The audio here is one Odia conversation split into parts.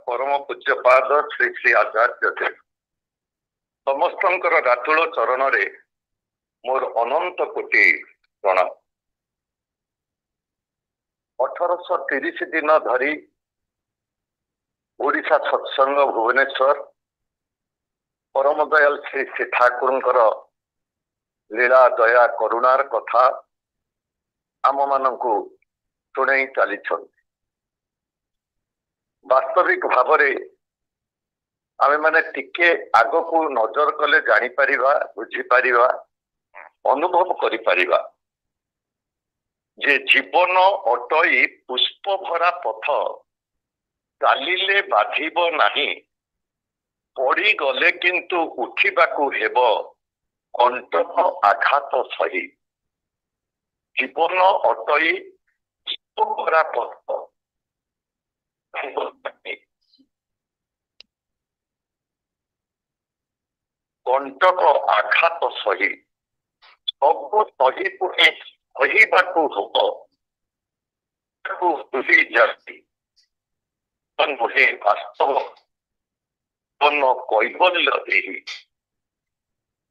परम पूज्यपाद श्री श्री आचार्य देव समस्तंकर रातुल चरण रे मोर अनंत कोटि प्रणाम। 1830 दिन धरी ओडिशा सत्संग भुवनेश्वर परम दयाल श्री श्री ठाकुर लीला दया करुणार कथा आम मानकु शुणाई चली। वास्तविक भाव आमे माने टिके आग को नजर कले जानी परिबा, बुझी परिबा, अनुभव करि परिबा जे जीवन अटई पुष्प भरा पथ चालिले बाधिब नाही, पड़ी गले किंतु उठिबाकू हेब कंटक आघात सही। जीवन अटई पुष्प भरा पथ कंटक आघात सही सब सही कहवाकू हम जाती नुहे वास्तव कैबल्य देही।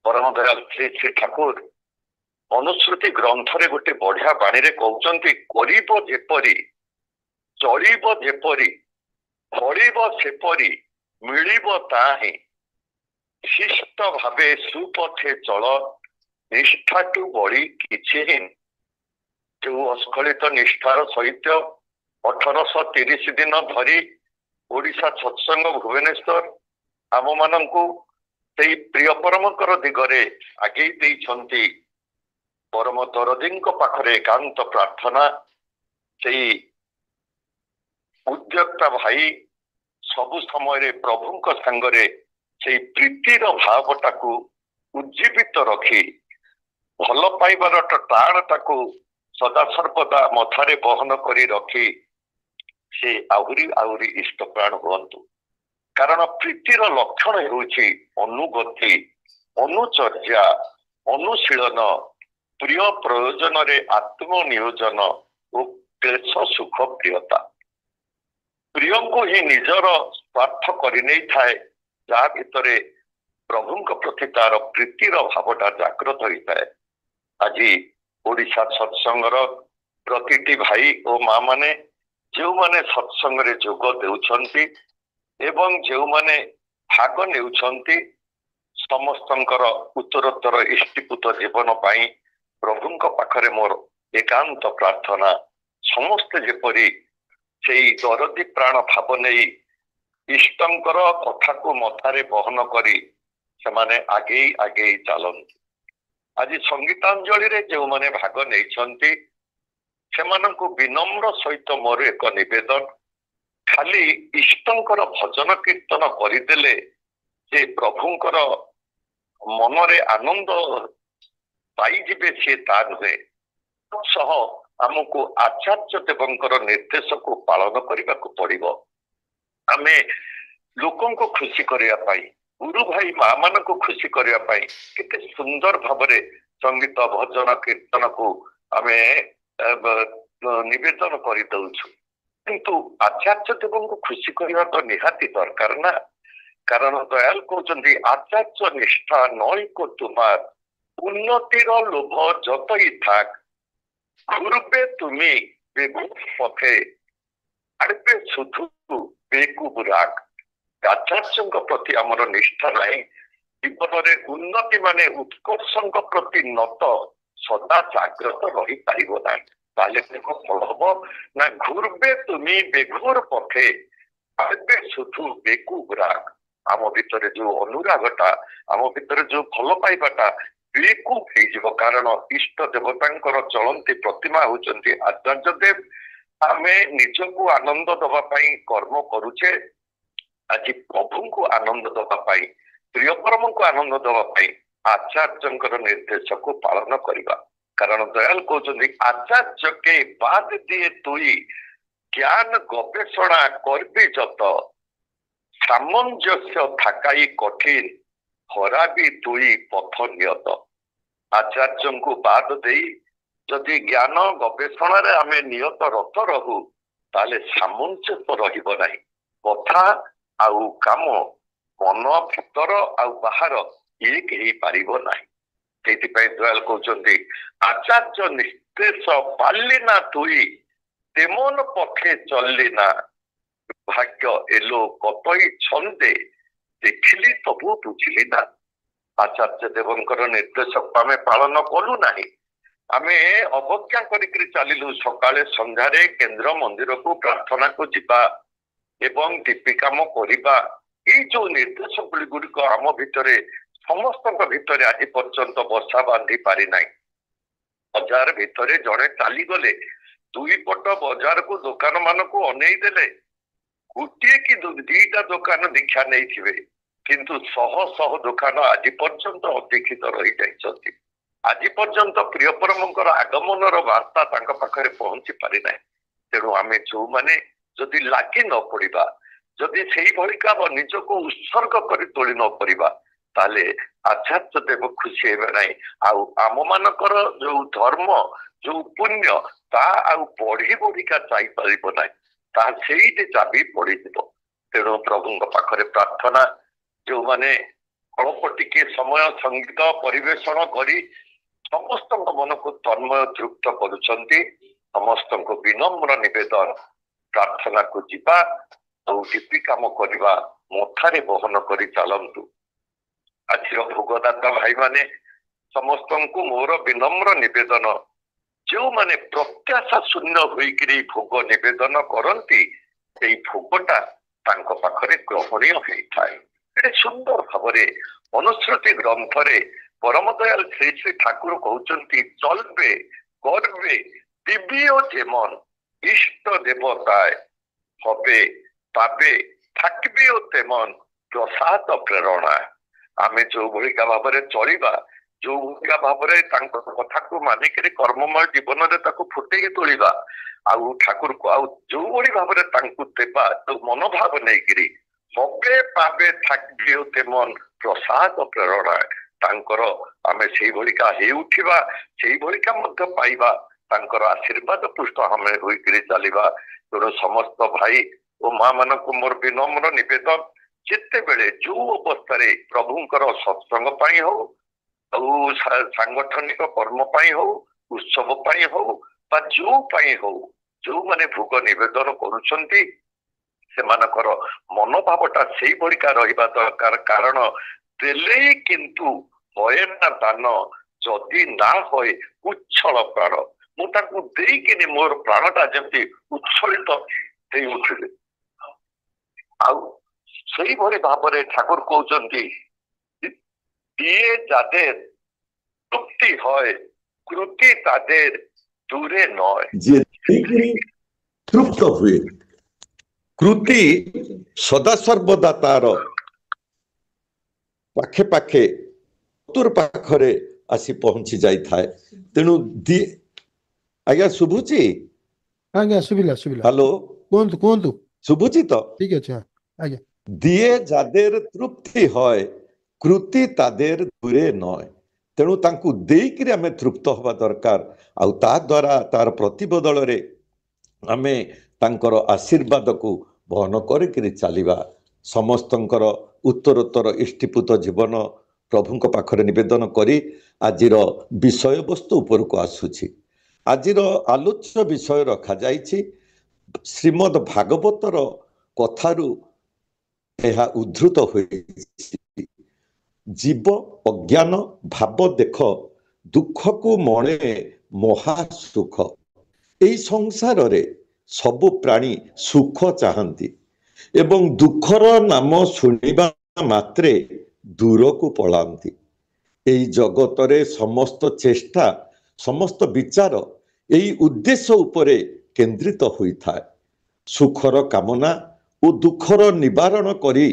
परम दयाल श्री श्री ठाकुर अनुश्रुति ग्रंथ रे गोटे बढ़िया बाणी रे कहउचंती करिब जेपरी चलिब जेपरी फलिब सेपरी मिलिब ताहि शिष्ट भावे सुपथे चल निष्ठाटू बड़ी किछि हिन। जो अस्खलित निष्ठार सहित 1830 दिन धरी ओडिशा सत्संग भुवनेश्वर आम मानंकु सेई प्रिय परमकर दिगरे आगे देइछंती। परम दरदींक पाखरे एकांत प्रार्थना सेई उद्योक्ता भाई सबु समय प्रभुंक संगरे से प्रीतिर भावटाकू उज्जीवित रखी भल पाइबार टाण ताकू सदा सर्वदा मथारे बहन करी रखी से आहुरी आहुरी इष्ट प्राण हुअन्तु। कारण प्रीतिर लक्षण हेउछि अनुगति, अनुचर्या, अनुशीलन, प्रिय प्रयोजन रे आत्मनियोजन और क्लेश सुख प्रियता। प्रिय को ही निजर स्वार्थ करि नै थाए, जा भितरे प्रभुंक प्रति तार प्रीतिर भावटा जागृत होता है। आज ओडिशा सत्संगर प्रतिटी भाई और माँ माने जो माने सत्संग रे जोग देउछंती एवं जो माने भाग नेउछंती समस्तंकर उत्तरोत्तर इष्टिपुत जीवन पाई प्रभुंक पाखरे मोर एकांत प्रार्थना समस्त जेपरी सेई दरदी प्राण भाव नहीं इष्टंकर कथा को मथारे बहन करी सेमाने आगे आगे चलती। आज संगीतांजलि रे जो माने भाग नहीं सेमानंकु विनम्र सहित मोर एक निवेदन, खाली इष्टंकर भजन कीर्तन करदेले जे प्रभुंकर मनरे आनंद पाइजिबे से ता नुहे। सह आमको आचार्य देवंकर निर्देश को पालन करने को पड़िबो। आमे लोकों को खुशी करिया पाई, गुरु भाई माँ मान को खुशी करिया पाई केते सुंदर भावरे संगीत भजन कीर्तन को आमे निवेदन करि दउछु, किंतु आचार्य देवं को खुशी करिया तो निहाती दरकार ना। कारण दयाल कहउचंती आचार्य निष्ठा नई को तुमार उन्नतिर लोभ जतई थाक, घुरबे तुमी बेगुर पथे आड़बे सुधु बेकूब राग। आचार्य प्रति आमर निष्ठा नहीं, जीवन में उन्नति माने उत्कर्ष प्रति नत सदा जाग्रत रही पारिबो ना। ताले को फल हम ना घुरबे तुमी बेघोर पथे आड़बे सुधु बेकूब राग। आम भितर जो अनुरागटा आम भितर जो भल पाइबाटा बेकूब हो, कारण इष्ट देवता चलती प्रतिमा होचंती आचार्य देव। आमे निजको आनंद दबा पाई कर्म करुचे, आज प्रभु को आनंद दबा पाई प्रिय परम को आनंद दबा पाई आचार्य निर्देश को पालन करिबा। कारण दयाल कहउचंती आचार्य के बाद दिए तुई ज्ञान गवेषणा करबी जत, सामंजस्य थाकाई कठिन हराबी तुई पथ नियत। आचार्य को बाद देई जदि ज्ञान गवेषणा रे आमे नियत रत रहू ताले सामंजस्य रहिबो नाही। କଥା ଆଉ କାମ ମନ ଭିତର ଆଉ ବାହାର ଏକ ହେଇପାରିବ ନାହିଁ। ସେଇଥିପାଇଁ ଦୟାଲ କହୁଛନ୍ତି ଆଚାର୍ଯ୍ୟ ନିସ୍ତେଷ ପାଲି ନା ତୁଇ ତେମନ ପକ୍ଷେ ଚଲଲି ନା ଭାଗ୍ୟ ଏଲୋ କତଇ ଛନ୍ଦେ ଦେଖିଲି ତବୁ ବୁଝିଲି ନା। ଆଚାର୍ଯ୍ୟ ଦେବଙ୍କର ନିର୍ଦ୍ଦେଶକୁ ଆମେ ପାଳନ କଲୁ ନାହିଁ, ଆମେ ଅବଜ୍ଞା କରିକି ଚାଲିଲୁ। ସକାଳେ ସନ୍ଧ୍ୟାରେ କେନ୍ଦ୍ର ମନ୍ଦିରକୁ ପ୍ରାର୍ଥନାକୁ ଯିବା ଏବଂ ଦୀପି କାମ କରିବା, ଏଇ ଯୋଉ ନିର୍ଦ୍ଦେଶ ଗୁଡିକ ଆମ ଭିତରେ ସମସ୍ତଙ୍କ ଭିତରେ ଆଜି ପର୍ଯ୍ୟନ୍ତ ବସା ବାନ୍ଧି ପାରିନାହିଁ। ବଜାର ଭିତରେ ଜଣେ ଚାଲିଗଲେ ଦୁଇ ପଟ ବଜାରକୁ ଦୋକାନ ମାନଙ୍କୁ ଅନେଇ ଦେଲେ ଗୋଟିଏ କି ଦିଟା ଦୋକାନ ଦୀକ୍ଷା ନେଇଥିବେ, କିନ୍ତୁ ଶହ ଶହ ଦୋକାନ ଆଜି ପର୍ଯ୍ୟନ୍ତ ଅପେକ୍ଷିତ ରହିଯାଇଛନ୍ତି। ଆଜି ପର୍ଯ୍ୟନ୍ତ ପ୍ରିୟ ପରମଙ୍କର ଆଗମନର ବାର୍ତ୍ତା ତାଙ୍କ ପାଖରେ ପହଞ୍ଚି ପାରିନାହିଁ। ତେଣୁ ଆମେ ଯୋଉମାନେ ଯଦି ଲାଗି ନ ପଡିବା, ଯଦି ସେଇଭଳିକା ନିଜକୁ ଉତ୍ସର୍ଗ କରି ତୋଳି ନ ପରିବା, ତାହେଲେ ଆଚାର୍ଯ୍ୟ ଦେବ ଖୁସି ହେବେ ନାହିଁ। ଆଉ ଆମ ମାନଙ୍କର ଯୋଉ ଧର୍ମ ଯୋଉ ପୁଣ୍ୟ ତାହା ଆଉ ବଢି ବଢିକା ଯାଇପାରିବ ନାହିଁ, ତାହା ସେଇଠି ଚାବି ପଡିଯିବ। ତେଣୁ ପ୍ରଭୁଙ୍କ ପାଖରେ ପ୍ରାର୍ଥନା, ଯୋଉମାନେ ଅଳ୍ପ ଟିକେ ସମୟ ସଙ୍ଗୀତ ପରିବେଷଣ କରି ସମସ୍ତଙ୍କ ମନକୁ ତନ୍ମୟ ତୃପ୍ତ କରୁଛନ୍ତି, ସମସ୍ତଙ୍କୁ ବିନମ୍ର ନିବେଦନ ପ୍ରାର୍ଥନାକୁ ଯିବା ଆଉ ଦୀପି କାମ କରିବା, ମଥାରେ ବହନ କରି ଚାଲନ୍ତୁ। ଆଜିର ଭୋଗଦାତା ଭାଇମାନେ ସମସ୍ତଙ୍କୁ ମୋର ବିନମ୍ର ନିବେଦନ, ଯେଉଁମାନେ ପ୍ରତ୍ୟାଶା ଶୂନ୍ୟ ହୋଇକିରି ଭୋଗ ନିବେଦନ କରନ୍ତି, ସେଇ ଭୋଗଟା ତାଙ୍କ ପାଖରେ ଗ୍ରହଣୀୟ ହେଇଥାଏ। ଏଠି ସୁନ୍ଦର ଭାବରେ ଅନୁଶ୍ରୁତି ଗ୍ରନ୍ଥରେ ପରମ ଦୟାଲ ଶ୍ରୀ ଶ୍ରୀ ଠାକୁର କହୁଛନ୍ତି, ଚଲବେ করবে দিব্য যেমন ইষ্ট দেবতায় হবে পাবে থাকিবেও তেমন প্রসাদ প্রেরণা। ଆମେ ଯୋଉ ଭଳିକା ଭାବରେ ଚଳିବା, ଯୋଉ ଭଳିକା ଭାବରେ ତାଙ୍କ କଥାକୁ ମାନିକିରି କର୍ମମୟ ଜୀବନରେ ତାକୁ ଫୁଟେଇ ତୋଳିବା, ଆଉ ଠାକୁରକୁ ଆଉ ଯୋଉ ଭଳି ଭାବରେ ତାଙ୍କୁ ଦେବା, ଯୋଉ ମନୋଭାବ ନେଇକିରି ହବେ ପାବେ থাকিবেও তেমন ପ୍ରସାଦ ପ୍ରେରଣା, ତାଙ୍କର ଆମେ ସେଇଭଳିକା ହେଉଥିବା, ସେଇଭଳିକା ମଧ୍ୟ ପାଇବା, ତାଙ୍କର ଆଶୀର୍ବାଦ ପୃଷ୍ଠ ଆମେ ହୋଇକିରି ଚାଲିବା। ତେଣୁ ସମସ୍ତ ଭାଇ ଓ ମା ମାନଙ୍କୁ ମୋର ବିନମ୍ର ନିବେଦନ, ଯେତେବେଳେ ଯୋଉ ଅବସ୍ଥାରେ ପ୍ରଭୁଙ୍କର ସତ୍ସଙ୍ଗ ପାଇଁ ହଉ, ଆଉ ସାଂଗଠନିକ କର୍ମ ପାଇଁ ହଉ, ଉତ୍ସବ ପାଇଁ ହଉ ବା ଯୋଉ ପାଇଁ ହଉ, ଯୋଉମାନେ ଭୋଗ ନିବେଦନ କରୁଛନ୍ତି ସେମାନଙ୍କର ମନୋଭାବଟା ସେଇଭଳିକା ରହିବା ଦରକାର। କାରଣ ଦେଲେ କିନ୍ତୁ ହଏ ନା ଦାନ, ଯଦି ନା ହଏ ଉଚ୍ଛଳ ପ୍ରାଣ। ମୁଁ ତାଙ୍କୁ ଦେଇକିନି ମୋର ପ୍ରାଣଟା ଯେମିତି ଉଚ୍ଛଳିତ ହେଇ ଉଠିଲେ, ଆଉ ସେଇଭଳି ଭାବରେ ଠାକୁର କହୁଛନ୍ତି, দিয়ে যাদের তৃপ্তি হয় কৃতি তাদের দূরে নয়। যে তৃপ্ত ହୁଏ, କୃତି ସଦା ସର୍ବଦା ତାର ପାଖେ ପାଖେ ଚତୁର ପାଖରେ ଆସି ପହଞ୍ଚି ଯାଇଥାଏ। ତେଣୁ ଆଜ୍ଞା ଶୁଭୁଛି? ଆଜ୍ଞା ଶୁଭିଲା ଶୁଭିଲା। ହ୍ୟାଲୋ, କୁହନ୍ତୁ କୁହନ୍ତୁ। ଶୁଭୁଛି ତ? ঠিক আছে আজ্ঞা। দিয়ে যাদের তৃপ্তি হয় কৃতি তাদের দূরে নয়। ତେଣୁ ତାଙ୍କୁ ଦେଇକିରି ଆମେ ତୃପ୍ତ ହେବା ଦରକାର, ଆଉ ତା ଦ୍ୱାରା ତାର ପ୍ରତିବଦଳରେ ଆମେ ତାଙ୍କର ଆଶୀର୍ବାଦକୁ ବହନ କରିକିରି ଚାଲିବା। ସମସ୍ତଙ୍କର ଉତ୍ତରୋତ୍ତର ଇଷ୍ଟିପୂତ ଜୀବନ ପ୍ରଭୁଙ୍କ ପାଖରେ ନିବେଦନ କରି ଆଜିର ବିଷୟବସ୍ତୁ ଉପରକୁ ଆସୁଛି। ଆଜିର ଆଲୋଚ୍ୟ ବିଷୟ ରଖାଯାଇଛି ଶ୍ରୀମଦ ଭାଗବତର କଥାରୁ ଏହା ଉଦ୍ଧୃତ ହୋଇଛି। ଜୀବ ଅଜ୍ଞାନ ଭାବ ଦେଖ ଦୁଃଖକୁ ମଣେ ମହାସୁଖ। ଏହି ସଂସାରରେ ସବୁ ପ୍ରାଣୀ ସୁଖ ଚାହାନ୍ତି ଏବଂ ଦୁଃଖର ନାମ ଶୁଣିବା ମାତ୍ରେ ଦୂରକୁ ପଳାନ୍ତି। ଏହି ଜଗତରେ ସମସ୍ତ ଚେଷ୍ଟା, ସମସ୍ତ ବିଚାର ଏହି ଉଦ୍ଦେଶ୍ୟ ଉପରେ କେନ୍ଦ୍ରିତ ହୋଇଥାଏ। ସୁଖର କାମନା ଓ ଦୁଃଖର ନିବାରଣ କରି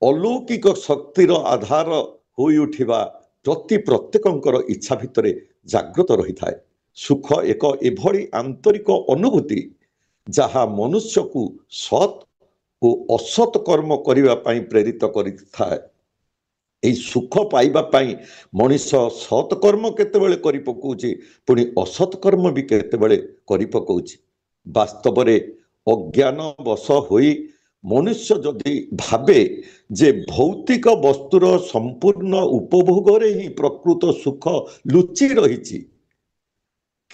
ଅଲୌକିକ ଶକ୍ତିର ଆଧାର ହୋଇ ଉଠିବା ପ୍ରତ୍ୟେକଙ୍କର ଇଚ୍ଛା ଭିତରେ ଜାଗ୍ରତ ରହିଥାଏ। ସୁଖ ଏକ ଏଭଳି ଆନ୍ତରିକ ଅନୁଭୂତି ଯାହା ମନୁଷ୍ୟକୁ ସତ୍ ଓ ଅସତ୍ କର୍ମ କରିବା ପାଇଁ ପ୍ରେରିତ କରିଥାଏ। ଏହି ସୁଖ ପାଇବା ପାଇଁ ମଣିଷ ସତ୍ କର୍ମ କେତେବେଳେ କରି ପକଉଛି, ପୁଣି ଅସତ୍ କର୍ମ ବି କେତେବେଳେ କରି ପକଉଛି। ବାସ୍ତବରେ ଅଜ୍ଞାନ ବଶ ହୋଇ ମନୁଷ୍ୟ ଯଦି ଭାବେ ଯେ ଭୌତିକ ବସ୍ତୁର ସମ୍ପୂର୍ଣ୍ଣ ଉପଭୋଗରେ ହିଁ ପ୍ରକୃତ ସୁଖ ଲୁଚି ରହିଛି,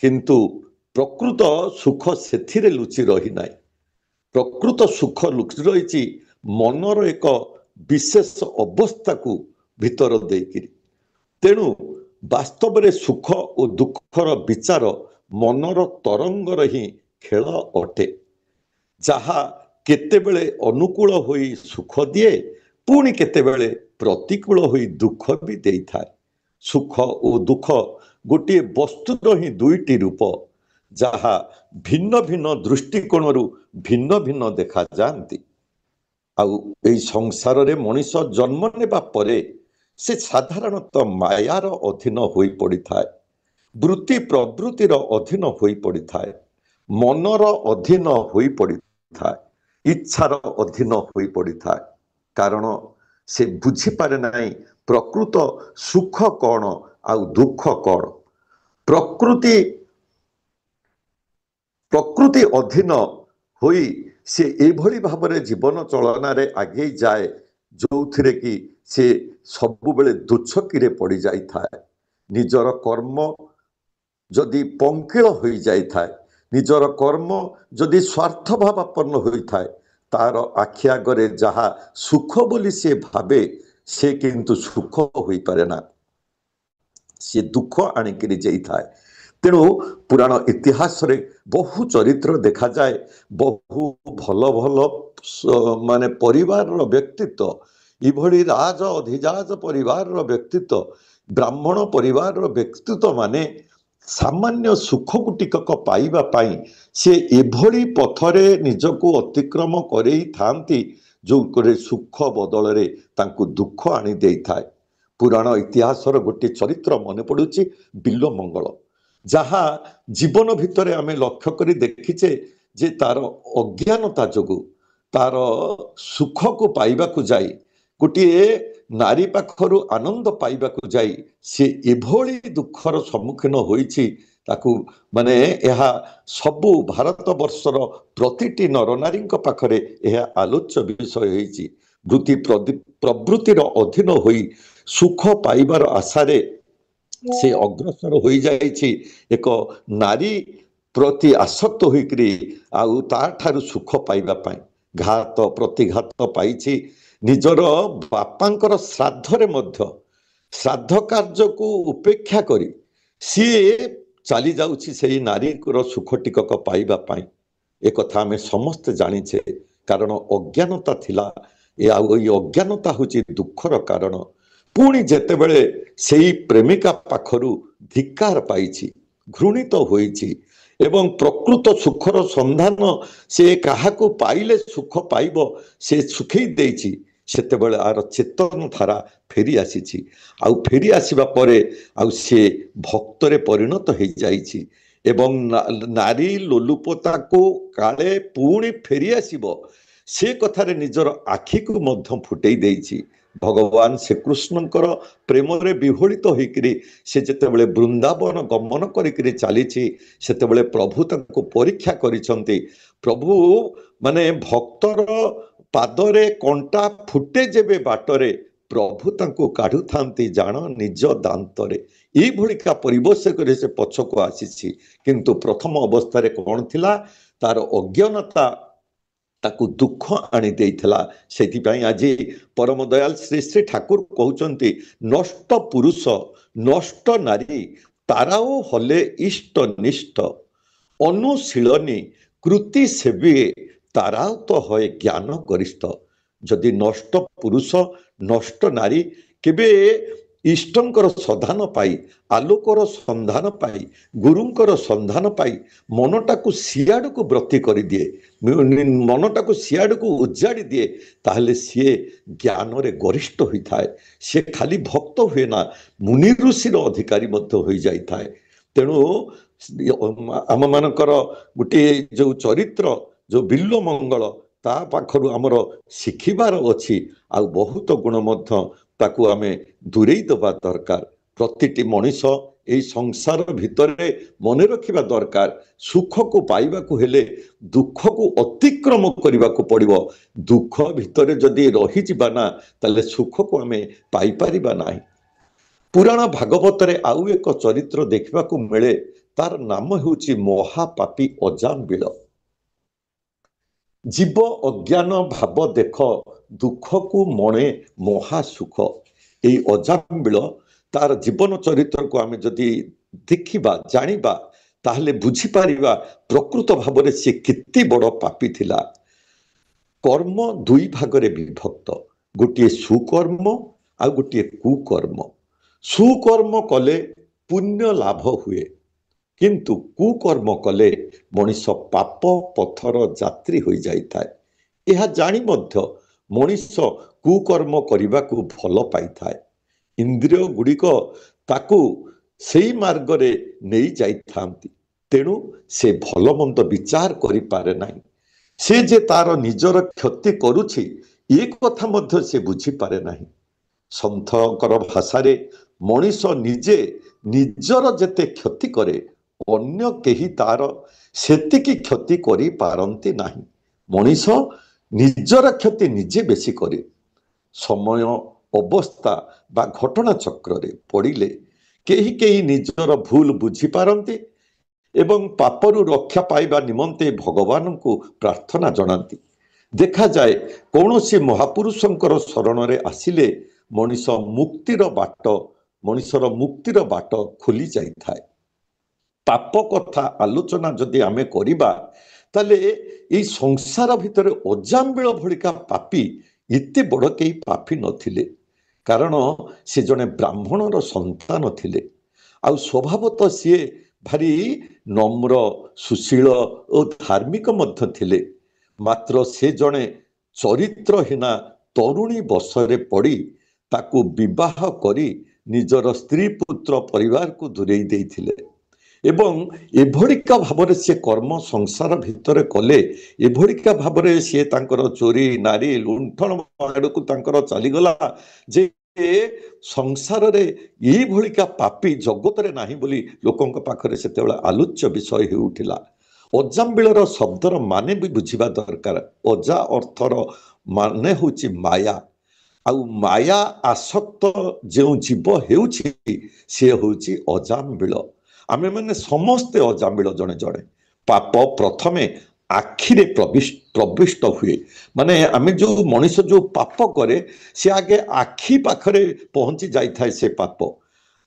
କିନ୍ତୁ ପ୍ରକୃତ ସୁଖ ସେଥିରେ ଲୁଚି ରହିନାହିଁ। ପ୍ରକୃତ ସୁଖ ଲୁଚି ରହିଛି ମନର ଏକ ବିଶେଷ ଅବସ୍ଥାକୁ ଭିତର ଦେଇକିରି। ତେଣୁ ବାସ୍ତବରେ ସୁଖ ଓ ଦୁଃଖର ବିଚାର ମନର ତରଙ୍ଗର ହିଁ ଖେଳ ଅଟେ, ଯାହା କେତେବେଳେ ଅନୁକୂଳ ହୋଇ ସୁଖ ଦିଏ, ପୁଣି କେତେବେଳେ ପ୍ରତିକୂଳ ହୋଇ ଦୁଃଖ ବି ଦେଇଥାଏ। ସୁଖ ଓ ଦୁଃଖ ଗୋଟିଏ ବସ୍ତୁର ହିଁ ଦୁଇଟି ରୂପ, ଯାହା ଭିନ୍ନ ଭିନ୍ନ ଦୃଷ୍ଟିକୋଣରୁ ଭିନ୍ନ ଭିନ୍ନ ଦେଖାଯାଆନ୍ତି। ଆଉ ଏହି ସଂସାରରେ ମଣିଷ ଜନ୍ମ ନେବା ପରେ ସେ ସାଧାରଣତଃ ମାୟାର ଅଧୀନ ହୋଇ ପଡ଼ିଥାଏ, ବୃତ୍ତି ପ୍ରବୃତ୍ତିର ଅଧୀନ ହୋଇ ପଡ଼ିଥାଏ, ମନର ଅଧୀନ ହୋଇ ପଡ଼ିଥାଏ, ଇଚ୍ଛାର ଅଧୀନ ହୋଇ ପଡ଼ିଥାଏ। କାରଣ ସେ ବୁଝିପାରେ ନାହିଁ ପ୍ରକୃତ ସୁଖ କ'ଣ ଆଉ ଦୁଃଖ କ'ଣ। ପ୍ରକୃତି ଅଧୀନ ହୋଇ ସେ ଏଭଳି ଭାବରେ ଜୀବନ ଚଳନାରେ ଆଗେଇ ଯାଏ, ଯୋଉଥିରେ କି ସେ ସବୁବେଳେ ଦୁଚ୍ଛକିରେ ପଡ଼ିଯାଇଥାଏ। ନିଜର କର୍ମ ଯଦି ପଙ୍କିଳ ହୋଇଯାଇଥାଏ, ନିଜର କର୍ମ ଯଦି ସ୍ୱାର୍ଥଭାବାପନ୍ନ ହୋଇଥାଏ, ତାର ଆଖି ଆଗରେ ଯାହା ସୁଖ ବୋଲି ସେ ଭାବେ, ସେ କିନ୍ତୁ ସୁଖ ହୋଇପାରେ ନା, ସେ ଦୁଃଖ ଆଣିକିରି ଯାଇଥାଏ। ତେଣୁ ପୁରାଣ ଇତିହାସରେ ବହୁ ଚରିତ୍ର ଦେଖାଯାଏ, ବହୁ ଭଲ ଭଲ ମାନେ ପରିବାରର ବ୍ୟକ୍ତିତ୍ୱ, ଏଭଳି ରାଜ ଅଧିରାଜ ପରିବାରର ବ୍ୟକ୍ତିତ୍ୱ, ବ୍ରାହ୍ମଣ ପରିବାରର ବ୍ୟକ୍ତିତ୍ୱ ମାନେ ସାମାନ୍ୟ ସୁଖକୁ ଟିକକ ପାଇବା ପାଇଁ ସେ ଏଭଳି ପଥରେ ନିଜକୁ ଅତିକ୍ରମ କରେଇଥାନ୍ତି, ଯୋଉଥିରେ ସୁଖ ବଦଳରେ ତାଙ୍କୁ ଦୁଃଖ ଆଣି ଦେଇଥାଏ। ପୁରାଣ ଇତିହାସର ଗୋଟିଏ ଚରିତ୍ର ମନେ ପଡୁଛି ବିଲ୍ୱମଙ୍ଗଳ, ଯାହା ଜୀବନ ଭିତରେ ଆମେ ଲକ୍ଷ୍ୟ କରି ଦେଖିଛେ ଯେ ତାର ଅଜ୍ଞାନତା ଯୋଗୁଁ ତାର ସୁଖକୁ ପାଇବାକୁ ଯାଇ, ଗୋଟିଏ ନାରୀ ପାଖରୁ ଆନନ୍ଦ ପାଇବାକୁ ଯାଇ ସେ ଏଭଳି ଦୁଃଖର ସମ୍ମୁଖୀନ ହୋଇଛି, ତାକୁ ମାନେ ଏହା ସବୁ ଭାରତ ବର୍ଷର ପ୍ରତିଟି ନରନାରୀଙ୍କ ପାଖରେ ଏହା ଆଲୋଚ୍ୟ ବିଷୟ ହୋଇଛି। ବୃତ୍ତି ପ୍ରବୃତ୍ତିର ଅଧୀନ ହୋଇ ସୁଖ ପାଇବାର ଆଶାରେ ସେ ଅଗ୍ରସର ହୋଇଯାଇଛି ଏକ ନାରୀ ପ୍ରତି ଆସକ୍ତ ହୋଇକରି, ଆଉ ତାଠାରୁ ସୁଖ ପାଇବା ପାଇଁ ଘାତ ପ୍ରତିଘାତ ପାଇଛି। ନିଜର ବାପାଙ୍କର ଶ୍ରାଦ୍ଧରେ ମଧ୍ୟ ଶ୍ରାଦ୍ଧ କାର୍ଯ୍ୟକୁ ଉପେକ୍ଷା କରି ସିଏ ଚାଲି ଯାଉଛି ସେହି ନାରୀଙ୍କର ସୁଖ ଟିକକ ପାଇବା ପାଇଁ। ଏକଥା ଆମେ ସମସ୍ତେ ଜାଣିଛେ, କାରଣ ଅଜ୍ଞାନତା ଥିଲା। ଆଉ ଏଇ ଅଜ୍ଞାନତା ହେଉଛି ଦୁଃଖର କାରଣ। ପୁଣି ଯେତେବେଳେ ସେଇ ପ୍ରେମିକା ପାଖରୁ ଧିକ୍କାର ପାଇଛି, ଘୃଣିତ ହୋଇଛି ଏବଂ ପ୍ରକୃତ ସୁଖର ସନ୍ଧାନ ସେ କାହାକୁ ପାଇଲେ ସୁଖ ପାଇବ ସେ ଶୁଖେଇ ଦେଇଛି, ସେତେବେଳେ ଆର ଚେତନ ଧାରା ଫେରି ଆସିଛି। ଆଉ ଫେରି ଆସିବା ପରେ ଆଉ ସେ ଭକ୍ତରେ ପରିଣତ ହେଇଯାଇଛି ଏବଂ ନାରୀ ଲୋଲୁପତାକୁ କାଳେ ପୁଣି ଫେରି ଆସିବ ସେ କଥାରେ ନିଜର ଆଖିକୁ ମଧ୍ୟ ଫୁଟେଇ ଦେଇଛି। ଭଗବାନ ଶ୍ରୀକୃଷ୍ଣଙ୍କର ପ୍ରେମରେ ବିହଳିତ ହୋଇକରି ସେ ଯେତେବେଳେ ବୃନ୍ଦାବନ ଗମନ କରିକିରି ଚାଲିଛି, ସେତେବେଳେ ପ୍ରଭୁ ତାଙ୍କୁ ପରୀକ୍ଷା କରିଛନ୍ତି। ପ୍ରଭୁ ମାନେ ଭକ୍ତର ପାଦରେ କଣ୍ଟା ଫୁଟେ ଯେବେ ବାଟରେ, ପ୍ରଭୁ ତାଙ୍କୁ କାଢୁଥାନ୍ତି ଜାଣ ନିଜ ଦାନ୍ତରେ। ଏଇଭଳିକା ପରିବେଶ କରି ସେ ପଛକୁ ଆସିଛି, କିନ୍ତୁ ପ୍ରଥମ ଅବସ୍ଥାରେ କ'ଣ ଥିଲା, ତାର ଅଜ୍ଞାନତା ତାକୁ ଦୁଃଖ ଆଣି ଦେଇଥିଲା। ସେଥିପାଇଁ ଆଜି ପରମ ଦୟାଲ ଶ୍ରୀ ଶ୍ରୀ ଠାକୁର କହୁଛନ୍ତି, ନଷ୍ଟ ପୁରୁଷ ନଷ୍ଟ ନାରୀ ତାରାও ହଲେ ଇଷ୍ଟ ନିଷ୍ଠ, ଅନୁଶୀଳନୀ କୃତି ସେବିଏ ତାରାও ତ ହଏ ଜ୍ଞାନ ଗରିଷ୍ଠ। ଯଦି ନଷ୍ଟ ପୁରୁଷ ନଷ୍ଟ ନାରୀ କେବେ ଇଷ୍ଟଙ୍କର ସନ୍ଧାନ ପାଇ, ଆଲୋକର ସନ୍ଧାନ ପାଇ, ଗୁରୁଙ୍କର ସନ୍ଧାନ ପାଇ ମନଟାକୁ ସିଆଡ଼କୁ ବ୍ରତି କରିଦିଏ, ମନଟାକୁ ସିଆଡ଼କୁ ଉଜାଡ଼ି ଦିଏ, ତାହେଲେ ସିଏ ଜ୍ଞାନରେ ଗରିଷ୍ଠ ହୋଇଥାଏ। ସିଏ ଖାଲି ଭକ୍ତ ହୁଏ ନା, ମୁନି ଋଷିର ଅଧିକାରୀ ମଧ୍ୟ ହୋଇଯାଇଥାଏ। ତେଣୁ ଆମମାନଙ୍କର ଗୋଟିଏ ଯେଉଁ ଚରିତ୍ର ଯେଉଁ ବିଲ୍ୱମଙ୍ଗଳ, ତା ପାଖରୁ ଆମର ଶିଖିବାର ଅଛି। ଆଉ ବହୁତ ଗୁଣ ମଧ୍ୟ ତାକୁ ଆମେ ଦୂରେଇ ଦେବା ଦରକାର। ପ୍ରତିଟି ମଣିଷ এই ସଂସାର ଭିତରେ ମନେ ରଖିବା ଦରକାର, ସୁଖକୁ ପାଇବାକୁ ହେଲେ ଦୁଃଖକୁ ଅତିକ୍ରମ କରିବାକୁ ପଡ଼ିବ। ଦୁଃଖ ଭିତରେ ଯଦି ରହିଯିବା ନା, ତାହେଲେ ସୁଖକୁ ଆମେ ପାଇପାରିବା ନାହିଁ। ପୁରାଣ ଭାଗବତରେ ଆଉ ଏକ ଚରିତ୍ର ଦେଖିବାକୁ ମିଳେ, ତାର ନାମ ହେଉଛି ମହାପାପୀ ଅଜାମ୍ବିଳ। ଜୀବ ଅଜ୍ଞାନ ଭାବ ଦେଖ, ଦୁଃଖକୁ ମଣେ ମହାସୁଖ। ଏଇ ଅଜାମ୍ବିଳ ତାର ଜୀବନ ଚରିତ୍ରକୁ ଆମେ ଯଦି ଦେଖିବା ଜାଣିବା, ତାହେଲେ ବୁଝିପାରିବା ପ୍ରକୃତ ଭାବରେ ସେ କେତେ ବଡ଼ ପାପୀ ଥିଲା। କର୍ମ ଦୁଇ ଭାଗରେ ବିଭକ୍ତ, ଗୋଟିଏ ସୁକର୍ମ ଆଉ ଗୋଟିଏ କୁକର୍ମ। ସୁକର୍ମ କଲେ ପୁଣ୍ୟ ଲାଭ ହୁଏ, କିନ୍ତୁ କୁକର୍ମ କଲେ ମଣିଷ ପାପ ପଥର ଯାତ୍ରୀ ହୋଇଯାଇଥାଏ। ଏହା ଜାଣି ମଧ୍ୟ ମଣିଷ କୁକର୍ମ କରିବାକୁ ଭଲ ପାଇଥାଏ। ଇନ୍ଦ୍ରିୟ ଗୁଡ଼ିକ ତାକୁ ସେଇ ମାର୍ଗରେ ନେଇ ଯାଇଥାନ୍ତି, ତେଣୁ ସେ ଭଲ ମନ୍ଦ ବିଚାର କରିପାରେ ନାହିଁ। ସେ ଯେ ତାର ନିଜର କ୍ଷତି କରୁଛି ଏ କଥା ମଧ୍ୟ ସେ ବୁଝିପାରେ ନାହିଁ। ସନ୍ଥଙ୍କର ଭାଷାରେ ମଣିଷ ନିଜେ ନିଜର ଯେତେ କ୍ଷତି କରେ, ଅନ୍ୟ କେହି ତାର ସେତିକି କ୍ଷତି କରିପାରନ୍ତି ନାହିଁ। ମଣିଷ ନିଜର କ୍ଷତି ନିଜେ ବେଶୀ କରେ। ସମୟ ଅବସ୍ଥା ବା ଘଟଣା ଚକ୍ରରେ ପଡ଼ିଲେ କେହି କେହି ନିଜର ଭୁଲ ବୁଝିପାରନ୍ତି ଏବଂ ପାପରୁ ରକ୍ଷା ପାଇବା ନିମନ୍ତେ ଭଗବାନଙ୍କୁ ପ୍ରାର୍ଥନା ଜଣାନ୍ତି। ଦେଖାଯାଏ କୌଣସି ମହାପୁରୁଷଙ୍କର ଶରଣରେ ଆସିଲେ ମଣିଷର ମୁକ୍ତିର ବାଟ ଖୋଲି ଯାଇଥାଏ। ପାପ କଥା ଆଲୋଚନା ଯଦି ଆମେ କରିବା, ତାହେଲେ ଏଇ ସଂସାର ଭିତରେ ଅଜାମ୍ବିଳ ଭଳିକା ପାପୀ ଏତେ ବଡ଼ କେହି ପାପୀ ନଥିଲେ। କାରଣ ସେ ଜଣେ ବ୍ରାହ୍ମଣର ସନ୍ତାନ ଥିଲେ, ଆଉ ସ୍ୱଭାବତଃ ସିଏ ଭାରି ନମ୍ର, ସୁଶୀଳ ଓ ଧାର୍ମିକ ମଧ୍ୟ ଥିଲେ। ମାତ୍ର ସେ ଜଣେ ଚରିତ୍ରହୀନା ତରୁଣୀ ବଶରେ ପଡ଼ି ତାକୁ ବିବାହ କରି ନିଜର ସ୍ତ୍ରୀ ପୁତ୍ର ପରିବାରକୁ ଦୂରେଇ ଦେଇଥିଲେ ଏବଂ ଏଭଳିକା ଭାବରେ ସେ କର୍ମ ସଂସାର ଭିତରେ କଲେ। ଏଭଳିକା ଭାବରେ ସିଏ ତାଙ୍କର ଚୋରି ନାରୀ ଲୁଣ୍ଠନ ଆଡ଼କୁ ତାଙ୍କର ଚାଲିଗଲା ଯେ ସଂସାରରେ ଏଇଭଳିକା ପାପୀ ଜଗତରେ ନାହିଁ ବୋଲି ଲୋକଙ୍କ ପାଖରେ ସେତେବେଳେ ଆଲୋଚ୍ୟ ବିଷୟ ହେଉଥିଲା। ଅଜାମ୍ବିଳର ଶବ୍ଦର ମାନେ ବି ବୁଝିବା ଦରକାର। ଅଜା ଅର୍ଥର ମାନେ ହେଉଛି ମାୟା, ଆଉ ମାୟା ଆସକ୍ତ ଯେଉଁ ଜୀବ ହେଉଛି ସେ ହେଉଛି ଅଜାମ୍ବିଳ। ଆମେମାନେ ସମସ୍ତେ ଅଜାମ୍ବିଳ ଜଣେ ଜଣେ। ପାପ ପ୍ରଥମେ ଆଖିରେ ପ୍ରବିଷ୍ଟ ହୁଏ, ମାନେ ଆମେ ଯେଉଁ ମଣିଷ ଯେଉଁ ପାପ କରେ ସେ ଆଗେ ଆଖି ପାଖରେ ପହଞ୍ଚି ଯାଇଥାଏ ସେ ପାପ।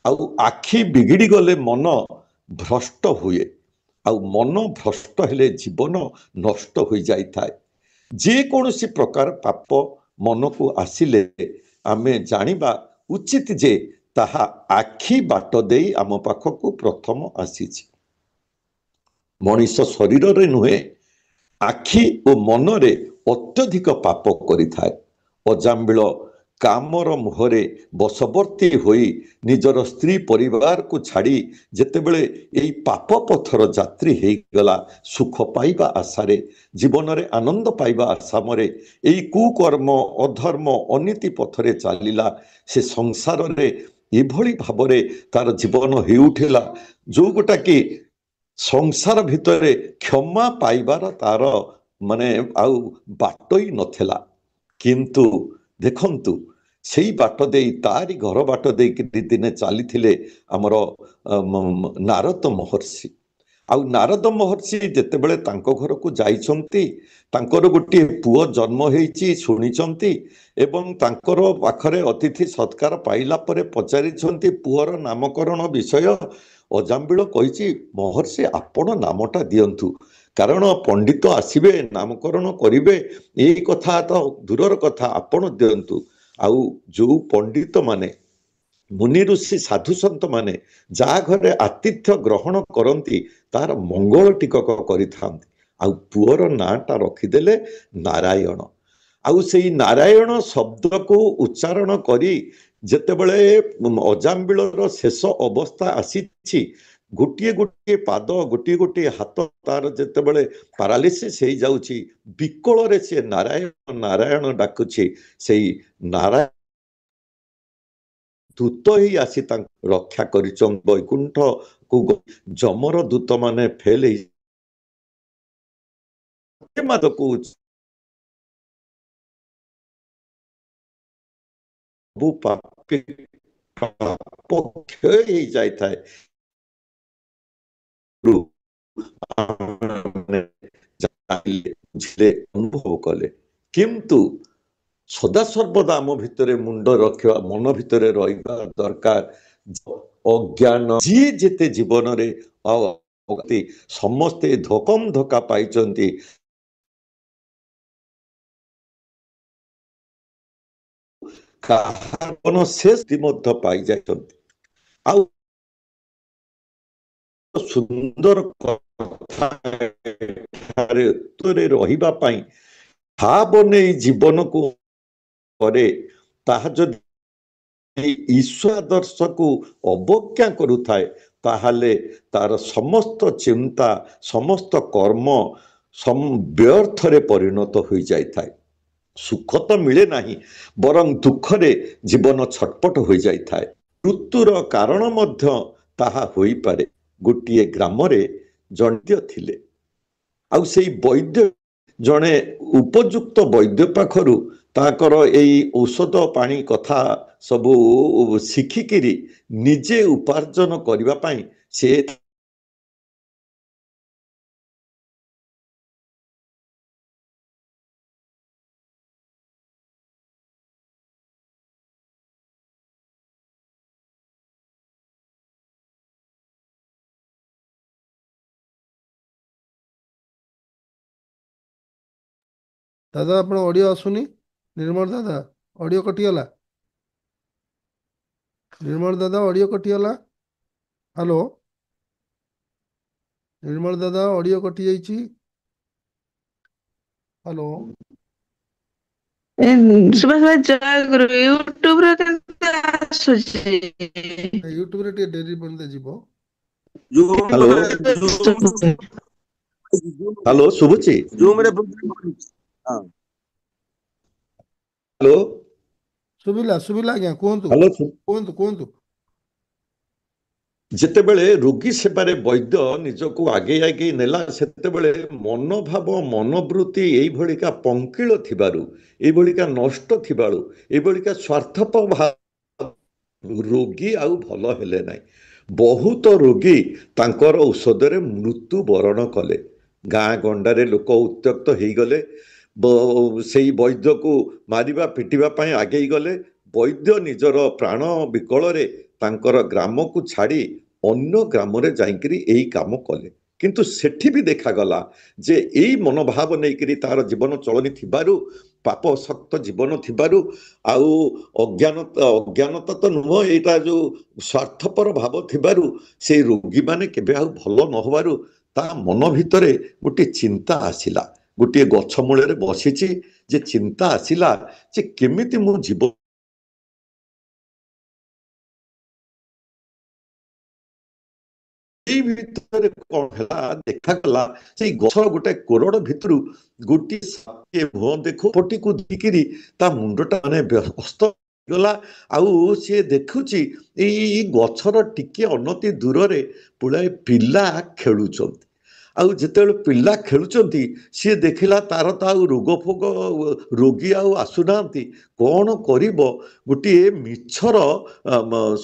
ଆଉ ଆଖି ବିଗିଡ଼ି ଗଲେ ମନ ଭ୍ରଷ୍ଟ ହୁଏ, ଆଉ ମନ ଭ୍ରଷ୍ଟ ହେଲେ ଜୀବନ ନଷ୍ଟ ହୋଇଯାଇଥାଏ। ଯେକୌଣସି ପ୍ରକାର ପାପ ମନକୁ ଆସିଲେ ଆମେ ଜାଣିବା ଉଚିତ ଯେ ତାହା ଆଖି ବାଟ ଦେଇ ଆମ ପାଖକୁ ପ୍ରଥମ ଆସିଛି। ମଣିଷ ଶରୀରରେ ନୁହେଁ, ଆଖି ଓ ମନରେ ଅତ୍ୟଧିକ ପାପ କରିଥାଏ। ଅଜାମ୍ବିଳ କାମର ମୁହଁରେ ବଶବର୍ତ୍ତୀ ହୋଇ ନିଜର ସ୍ତ୍ରୀ ପରିବାରକୁ ଛାଡ଼ି ଯେତେବେଳେ ଏଇ ପାପ ପଥର ଯାତ୍ରୀ ହେଇଗଲା, ସୁଖ ପାଇବା ଆଶାରେ, ଜୀବନରେ ଆନନ୍ଦ ପାଇବା ଆଶାମରେ ଏଇ କୁକର୍ମ ଅଧର୍ମ ଅନୀତି ପଥରେ ଚାଲିଲା। ସେ ସଂସାରରେ ଏଭଳି ଭାବରେ ତାର ଜୀବନ ହେଉଥିଲା ଯୋଉଟା କି ସଂସାର ଭିତରେ କ୍ଷମା ପାଇବାର ତାର ଆଉ ବାଟ ହିଁ ନଥିଲା। କିନ୍ତୁ ଦେଖନ୍ତୁ, ସେଇ ବାଟ ଦେଇ ତାରି ଘର ବାଟ ଦେଇକି ଦିନେ ଚାଲିଥିଲେ ଆମର ନାରଦ ମହର୍ଷି। ଆଉ ନାରଦ ମହର୍ଷି ଯେତେବେଳେ ତାଙ୍କ ଘରକୁ ଯାଇଛନ୍ତି, ତାଙ୍କର ଗୋଟିଏ ପୁଅ ଜନ୍ମ ହେଇଛି ଶୁଣିଛନ୍ତି ଏବଂ ତାଙ୍କର ପାଖରେ ଅତିଥି ସତ୍କାର ପାଇଲା ପରେ ପଚାରିଛନ୍ତି ପୁଅର ନାମକରଣ ବିଷୟ। ଅଜାମ୍ବିଳ କହିଛି, ମହର୍ଷି ଆପଣ ନାମଟା ଦିଅନ୍ତୁ, କାରଣ ପଣ୍ଡିତ ଆସିବେ ନାମକରଣ କରିବେ, ଏଇ କଥା ତ ଦୂରର କଥା, ଆପଣ ଦିଅନ୍ତୁ। ଆଉ ଯୋଉ ପଣ୍ଡିତ ମାନେ ମୁନି ଋଷି ସାଧୁସନ୍ଥ ମାନେ ଯାହା ଘରେ ଆତିଥ୍ୟ ଗ୍ରହଣ କରନ୍ତି ତାର ମଙ୍ଗଳ ଟିକକ କରିଥାନ୍ତି। ଆଉ ପୁଅର ନାଁଟା ରଖିଦେଲେ ନାରାୟଣ। ଆଉ ସେଇ ନାରାୟଣ ଶବ୍ଦକୁ ଉଚ୍ଚାରଣ କରି ଯେତେବେଳେ ଅଜାମ୍ବିଳର ଶେଷ ଅବସ୍ଥା ଆସିଛି, ଗୋଟିଏ ଗୋଟିଏ ପାଦ ଗୋଟିଏ ଗୋଟିଏ ହାତ ତାର ଯେତେବେଳେ ପାରାଲିସିସ୍ ହେଇଯାଉଛି, ବିକଳରେ ସେ ନାରାୟଣ ନାରାୟଣ ଡାକୁଛି। ସେଇ ନାରାୟଣ ଦୂତ ହେଇ ଆସି ତାଙ୍କୁ ରକ୍ଷା କରିଛନ୍ ବୈକୁଣ୍ଠକୁ ଯମର ଦୂତ ମାନେ ଫେଲ ହେଇ ମାଦକୁ ସବୁ ପାପୀ ପାପ କ୍ଷୟ ହେଇଯାଇଥାଏ ବୁଝିଲେ ଅନୁଭବ କଲେ କିନ୍ତୁ ସଦାସର୍ବଦା ଆମ ଭିତରେ ମୁଣ୍ଡ ରଖିବା ମନ ଭିତରେ ରହିବା ଦରକାର ଅଜ୍ଞାନ ଯିଏ ଯେତେ ଜୀବନରେ ସମସ୍ତେ ଧୋକମ ଧୋକା ପାଇଛନ୍ତି କାହାର ଶେଷ ମଧ୍ୟ ପାଇଯାଇଛନ୍ତି ଆଉ ସୁନ୍ଦର କଥାରେ ରହିବା ପାଇଁ ଭାବ ନେଇ ଜୀବନକୁ କରେ ତାହା ଯଦି ଈଶ୍ୱର ଆଦର୍ଶକୁ ଅବଜ୍ଞା କରୁଥାଏ ତାହେଲେ ତାର ସମସ୍ତ ଚିନ୍ତା ସମସ୍ତ କର୍ମ ବ୍ୟର୍ଥରେ ପରିଣତ ହୋଇଯାଇଥାଏ ସୁଖ ତ ମିଳେ ନାହିଁ ବରଂ ଦୁଃଖରେ ଜୀବନ ଛଟପଟ ହୋଇଯାଇଥାଏ ମୃତ୍ୟୁର କାରଣ ମଧ୍ୟ ତାହା ହୋଇପାରେ ଗୋଟିଏ ଗ୍ରାମରେ ଜଣେ ଥିଲେ ଆଉ ସେଇ ବୈଦ୍ୟ ଜଣେ ଉପଯୁକ୍ତ ବୈଦ୍ୟ ପାଖରୁ ତାଙ୍କର ଏଇ ଔଷଧ ପାଣି କଥା ସବୁ ଶିଖିକିରି ନିଜେ ଉପାର୍ଜନ କରିବା ପାଇଁ ସେ ଦାଦା ଆପଣ ଅଡ଼ିଓ ଆସୁନି ନିର୍ମଳ ଦାଦା ଅଡ଼ିଓ କଟିଗଲା ନିର୍ମଳ ଦାଦା ଅଡ଼ିଓ କଟିଗଲା ହ୍ୟାଲୋ ନିର୍ମଳ ଦାଦା ଅଡ଼ିଓ କଟି ଯାଇଛି ହ୍ୟାଲୋ ସୁଭାଷ ଭାଇ ଜୟଗୁରୁ ୟୁଟ୍ୟୁବରେ କେମିତି ଆସୁଛି ୟୁଟ୍ୟୁବରେ ଟିକେ ଡେରି ପର୍ଯ୍ୟନ୍ତ ଯିବ ହ୍ୟାଲୋ ହ୍ୟାଲୋ ଶୁଭୁଛି ହ୍ୟାଲୋ ଶୁଭିଲା ଶୁଭିଲା ଆଜ୍ଞା କୁହନ୍ତୁ ହ୍ୟାଲୋ କୁହନ୍ତୁ କୁହନ୍ତୁ ଯେତେବେଳେ ରୋଗୀ ସେବାରେ ବୈଦ୍ୟ ନିଜକୁ ଆଗେଇ ଆଗେଇ ନେଲା ସେତେବେଳେ ମନୋଭାବ ମନୋବୃତ୍ତି ଏଇଭଳିକା ପଙ୍କିଳ ଥିବାରୁ ଏଇଭଳିକା ନଷ୍ଟ ଥିବାରୁ ଏଇଭଳିକା ସ୍ୱାର୍ଥପର ରୋଗୀ ଆଉ ଭଲ ହେଲେ ନାହିଁ ବହୁତ ରୋଗୀ ତାଙ୍କର ଔଷଧରେ ମୃତ୍ୟୁ ବରଣ କଲେ ଗାଁ ଗଣ୍ଡାରେ ଲୋକ ଉତ୍ତ୍ୟକ୍ତ ହେଇଗଲେ ସେଇ ବୈଦ୍ୟକୁ ମାରିବା ପିଟିବା ପାଇଁ ଆଗେଇ ଗଲେ ବୈଦ୍ୟ ନିଜର ପ୍ରାଣ ବିକଳରେ ତାଙ୍କର ଗ୍ରାମକୁ ଛାଡ଼ି ଅନ୍ୟ ଗ୍ରାମରେ ଯାଇକିରି ଏଇ କାମ କଲେ କିନ୍ତୁ ସେଠି ବି ଦେଖାଗଲା ଯେ ଏଇ ମନୋଭାବ ନେଇକିରି ତାର ଜୀବନ ଚଳନି ଥିବାରୁ ପାପ ଶକ୍ତ ଜୀବନ ଥିବାରୁ ଆଉ ଅଜ୍ଞାନତା ତ ନୁହଁ ଏଇଟା ଯୋଉ ସ୍ୱାର୍ଥପର ଭାବ ଥିବାରୁ ସେଇ ରୋଗୀମାନେ କେବେ ଆଉ ଭଲ ନ ହବାରୁ ତା ମନ ଭିତରେ ଗୋଟିଏ ଚିନ୍ତା ଆସିଲା ଗୋଟିଏ ଗଛ ମୂଳରେ ବସିଛି ଯେ ଚିନ୍ତା ଆସିଲା ଯେ କେମିତି ମୁଁ ଜୀବନ ଏଇ ଭିତରେ କଣ ହେଲା ଦେଖାଗଲା ସେଇ ଗଛର ଗୋଟେ କୋରଡ ଭିତରୁ ଗୋଟିଏ ମୁହଁ ଦେଖୁ ପଟିକୁ ଦେଖିକିରି ତା ମୁଣ୍ଡଟା ମାନେ ବ୍ୟସ୍ତ ଗଲା ଆଉ ସିଏ ଦେଖୁଛି ଏଇ ଗଛର ଟିକେ ଅନତି ଦୂରରେ ପୁଳାଏ ପିଲା ଖେଳୁଛନ୍ତି ଆଉ ଯେତେବେଳେ ପିଲା ଖେଳୁଛନ୍ତି ସିଏ ଦେଖିଲା ତାର ତ ଆଉ ରୋଗ ଫୋଗ ରୋଗୀ ଆଉ ଆସୁନାହାନ୍ତି କଣ କରିବ ଗୋଟିଏ ମିଛର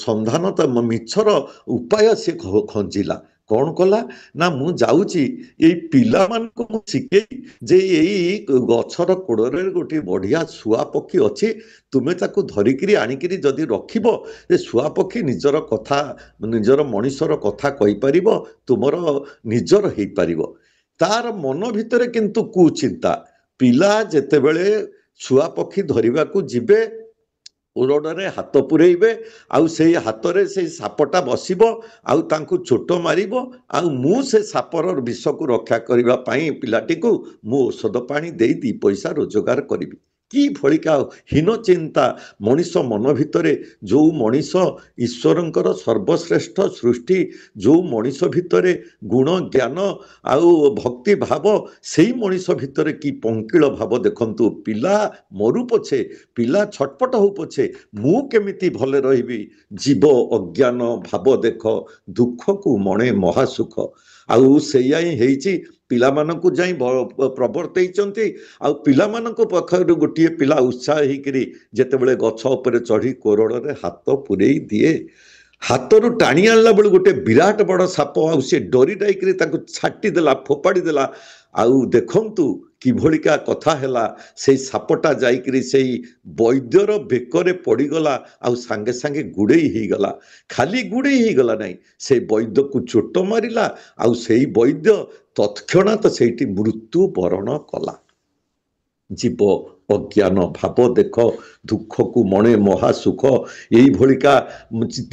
ସନ୍ଧାନ ମିଛର ଉପାୟ ସେ ଖଞ୍ଜିଲା କଣ କଲା ନା ମୁଁ ଯାଉଛି ଏଇ ପିଲାମାନଙ୍କୁ ମୁଁ ଶିଖେଇ ଯେ ଏଇ ଗଛର କୋଡ଼ରେ ଗୋଟିଏ ବଢିଆ ଶୁଆ ପକ୍ଷୀ ଅଛି ତୁମେ ତାକୁ ଧରିକିରି ଆଣିକିରି ଯଦି ରଖିବ ଯେ ଶୁଆ ପକ୍ଷୀ ନିଜର କଥା ନିଜର ମଣିଷର କଥା କହିପାରିବ ତୁମର ନିଜର ହେଇପାରିବ ତାର ମନ ଭିତରେ କିନ୍ତୁ କୁଚିନ୍ତା ପିଲା ଯେତେବେଳେ ଶୁଆ ପକ୍ଷୀ ଧରିବାକୁ ଯିବେ କୋରଡ଼ରେ ହାତ ପୁରେଇବେ ଆଉ ସେଇ ହାତରେ ସେଇ ସାପଟା ବସିବ ଆଉ ତାଙ୍କୁ ଚୋଟ ମାରିବ ଆଉ ମୁଁ ସେ ସାପର ବିଷକୁ ରକ୍ଷା କରିବା ପାଇଁ ପିଲାଟିକୁ ମୁଁ ଔଷଧ ପାଣି ଦେଇ 2 ପଇସା ରୋଜଗାର କରିବି କି ଭଳିକା ହୀନ ଚିନ୍ତା ମଣିଷ ମନ ଭିତରେ, ଯେଉଁ ମଣିଷ ଈଶ୍ୱରଙ୍କର ସର୍ବଶ୍ରେଷ୍ଠ ସୃଷ୍ଟି, ଯେଉଁ ମଣିଷ ଭିତରେ ଗୁଣ ଜ୍ଞାନ ଆଉ ଭକ୍ତି ଭାବ, ସେଇ ମଣିଷ ଭିତରେ କି ପଙ୍କିଳ ଭାବ ଦେଖନ୍ତୁ। ପିଲା ମରୁ ପଛେ, ପିଲା ଛଟପଟ ହଉ ପଛେ, ମୁଁ କେମିତି ଭଲରେ ରହିବି, ଜୀବ ଅଜ୍ଞାନ ଭାବ ଦେଖ, ଦୁଃଖକୁ ମଣେ ମହାସୁଖ। ଆଉ ସେଇଆ ହିଁ ହେଇଛି, ପିଲାମାନଙ୍କୁ ଯାଇ ପ୍ରବର୍ତ୍ତେଇଛନ୍ତି। ଆଉ ପିଲାମାନଙ୍କ ପାଖରୁ ଗୋଟିଏ ପିଲା ଉତ୍ସାହ ହେଇକିରି ଯେତେବେଳେ ଗଛ ଉପରେ ଚଢ଼ି କୋରଡ଼ରେ ହାତ ପୂରେଇ ଦିଏ, ହାତରୁ ଟାଣି ଆଣିଲା ବେଳୁ ଗୋଟେ ବିରାଟ ବଡ଼ ସାପ, ଆଉ ସେ ଡରି ଯାଇକିରି ତାକୁ ଛାଟିଦେଲା, ଫୋପାଡ଼ି ଦେଲା। ଆଉ ଦେଖନ୍ତୁ କିଭଳିକା କଥା ହେଲା, ସେଇ ସାପଟା ଯାଇକିରି ସେଇ ବୈଦ୍ୟର ବେକରେ ପଡ଼ିଗଲା, ଆଉ ସାଙ୍ଗେ ସାଙ୍ଗେ ଗୁଡ଼େଇ ହେଇଗଲା। ଖାଲି ଗୁଡ଼େଇ ହେଇଗଲା ନାହିଁ, ସେ ବୈଦ୍ୟକୁ ଚୋଟ ମାରିଲା, ଆଉ ସେଇ ବୈଦ୍ୟ ତତ୍କ୍ଷଣାତ ସେଇଠି ମୃତ୍ୟୁବରଣ କଲା। ଜୀବ ଅଜ୍ଞାନ ଭାବ ଦେଖ, ଦୁଃଖକୁ ମଣେ ମହାସୁଖ। ଏଇଭଳିକା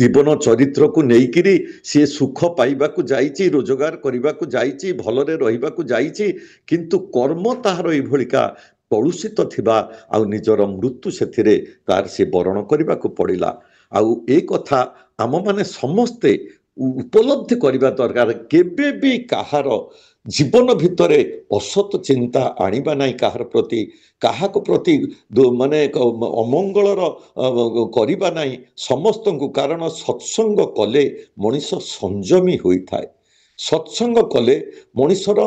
ଜୀବନ ଚରିତ୍ରକୁ ନେଇକିରି ସିଏ ସୁଖ ପାଇବାକୁ ଯାଇଛି, ରୋଜଗାର କରିବାକୁ ଯାଇଛି, ଭଲରେ ରହିବାକୁ ଯାଇଛି, କିନ୍ତୁ କର୍ମ ତାହାର ଏଇଭଳିକା କଳୁଷିତ ଥିବା, ଆଉ ନିଜର ମୃତ୍ୟୁ ସେଥିରେ ତାର ସେ ବରଣ କରିବାକୁ ପଡ଼ିଲା। ଆଉ ଏ କଥା ଆମମାନେ ସମସ୍ତେ ଉପଲବ୍ଧି କରିବା ଦରକାର। କେବେ ବି କାହାର ଜୀବନ ଭିତରେ ଅସତ ଚିନ୍ତା ଆଣିବା ନାହିଁ, କାହାର ପ୍ରତି, କାହାକୁ ପ୍ରତି ମାନେ ଅମଙ୍ଗଳର କରିବା ନାହିଁ ସମସ୍ତଙ୍କୁ। କାରଣ ସତ୍ସଙ୍ଗ କଲେ ମଣିଷ ସଂଯମୀ ହୋଇଥାଏ, ସତ୍ସଙ୍ଗ କଲେ ମଣିଷର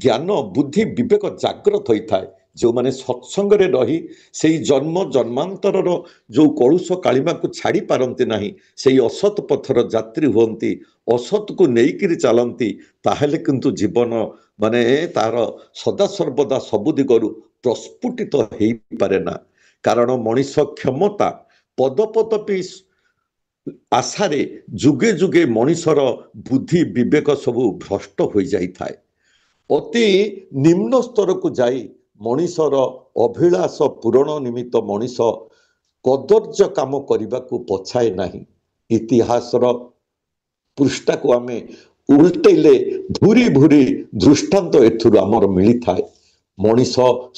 ଜ୍ଞାନ ବୁଦ୍ଧି ବିବେକ ଜାଗ୍ରତ ହୋଇଥାଏ। ଯେଉଁମାନେ ସତ୍ସଙ୍ଗରେ ରହି ସେଇ ଜନ୍ମ ଜନ୍ମାନ୍ତରର ଯେଉଁ କଳୁଷ କାଳିମାକୁ ଛାଡ଼ି ପାରନ୍ତି ନାହିଁ, ସେଇ ଅସତ ପଥର ଯାତ୍ରୀ ହୁଅନ୍ତି, ଅସତକୁ ନେଇକିରି ଚାଲନ୍ତି, ତାହେଲେ କିନ୍ତୁ ଜୀବନ ମାନେ ତାର ସଦାସର୍ବଦା ସବୁ ଦିଗରୁ ପ୍ରସ୍ଫୁଟିତ ହେଇପାରେ ନା। କାରଣ ମଣିଷ କ୍ଷମତା ପଦପଦପି ଆଶାରେ ଯୁଗେ ଯୁଗେ ମଣିଷର ବୁଦ୍ଧି ବିବେକ ସବୁ ଭ୍ରଷ୍ଟ ହୋଇଯାଇଥାଏ। ଅତି ନିମ୍ନ ସ୍ତରକୁ ଯାଇ ମଣିଷର ଅଭିଳାଷ ପୂରଣ ନିମିତ୍ତ ମଣିଷ କଦର୍ଯ୍ୟ କାମ କରିବାକୁ ପଛାଏ ନାହିଁ। ଇତିହାସର ପୃଷ୍ଠାକୁ ଆମେ ଉଲଟେଇଲେ ଭୁରି ଭୁରି ଦୃଷ୍ଟାନ୍ତ ଏଥିରୁ ଆମର ମିଳିଥାଏ। ମଣିଷ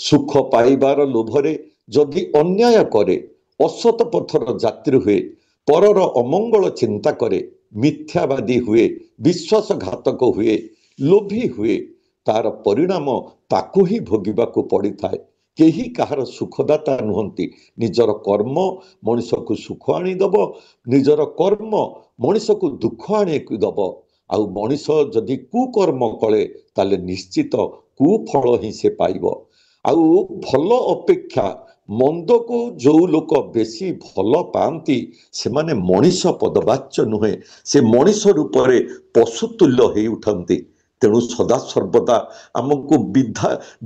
ସୁଖ ପାଇବାର ଲୋଭରେ ଯଦି ଅନ୍ୟାୟ କରେ, ଅସତ ପଥର ଯାତ୍ରୀ ହୁଏ, ପରର ଅମଙ୍ଗଳ ଚିନ୍ତା କରେ, ମିଥ୍ୟାବାଦୀ ହୁଏ, ବିଶ୍ୱାସଘାତକ ହୁଏ, ଲୋଭୀ ହୁଏ, ତାର ପରିଣାମ ତାକୁ ହିଁ ଭୋଗିବାକୁ ପଡ଼ିଥାଏ। କେହି କାହାର ସୁଖଦାତା ନୁହନ୍ତି। ନିଜର କର୍ମ ମଣିଷକୁ ସୁଖ ଆଣିଦେବ, ନିଜର କର୍ମ ମଣିଷକୁ ଦୁଃଖ ଆଣିକି ଦେବ। ଆଉ ମଣିଷ ଯଦି କୁକର୍ମ କଳେ ତାହେଲେ ନିଶ୍ଚିତ କୁଫଳ ହିଁ ସେ ପାଇବ। ଆଉ ଭଲ ଅପେକ୍ଷା ମନ୍ଦକୁ ଯେଉଁ ଲୋକ ବେଶୀ ଭଲ ପାଆନ୍ତି, ସେମାନେ ମଣିଷ ପଦବାଚ୍ୟ ନୁହେଁ, ସେ ମଣିଷ ରୂପରେ ପଶୁତୁଲ୍ୟ ହେଇ ଉଠନ୍ତି। ତେଣୁ ସଦାସର୍ବଦା ଆମକୁ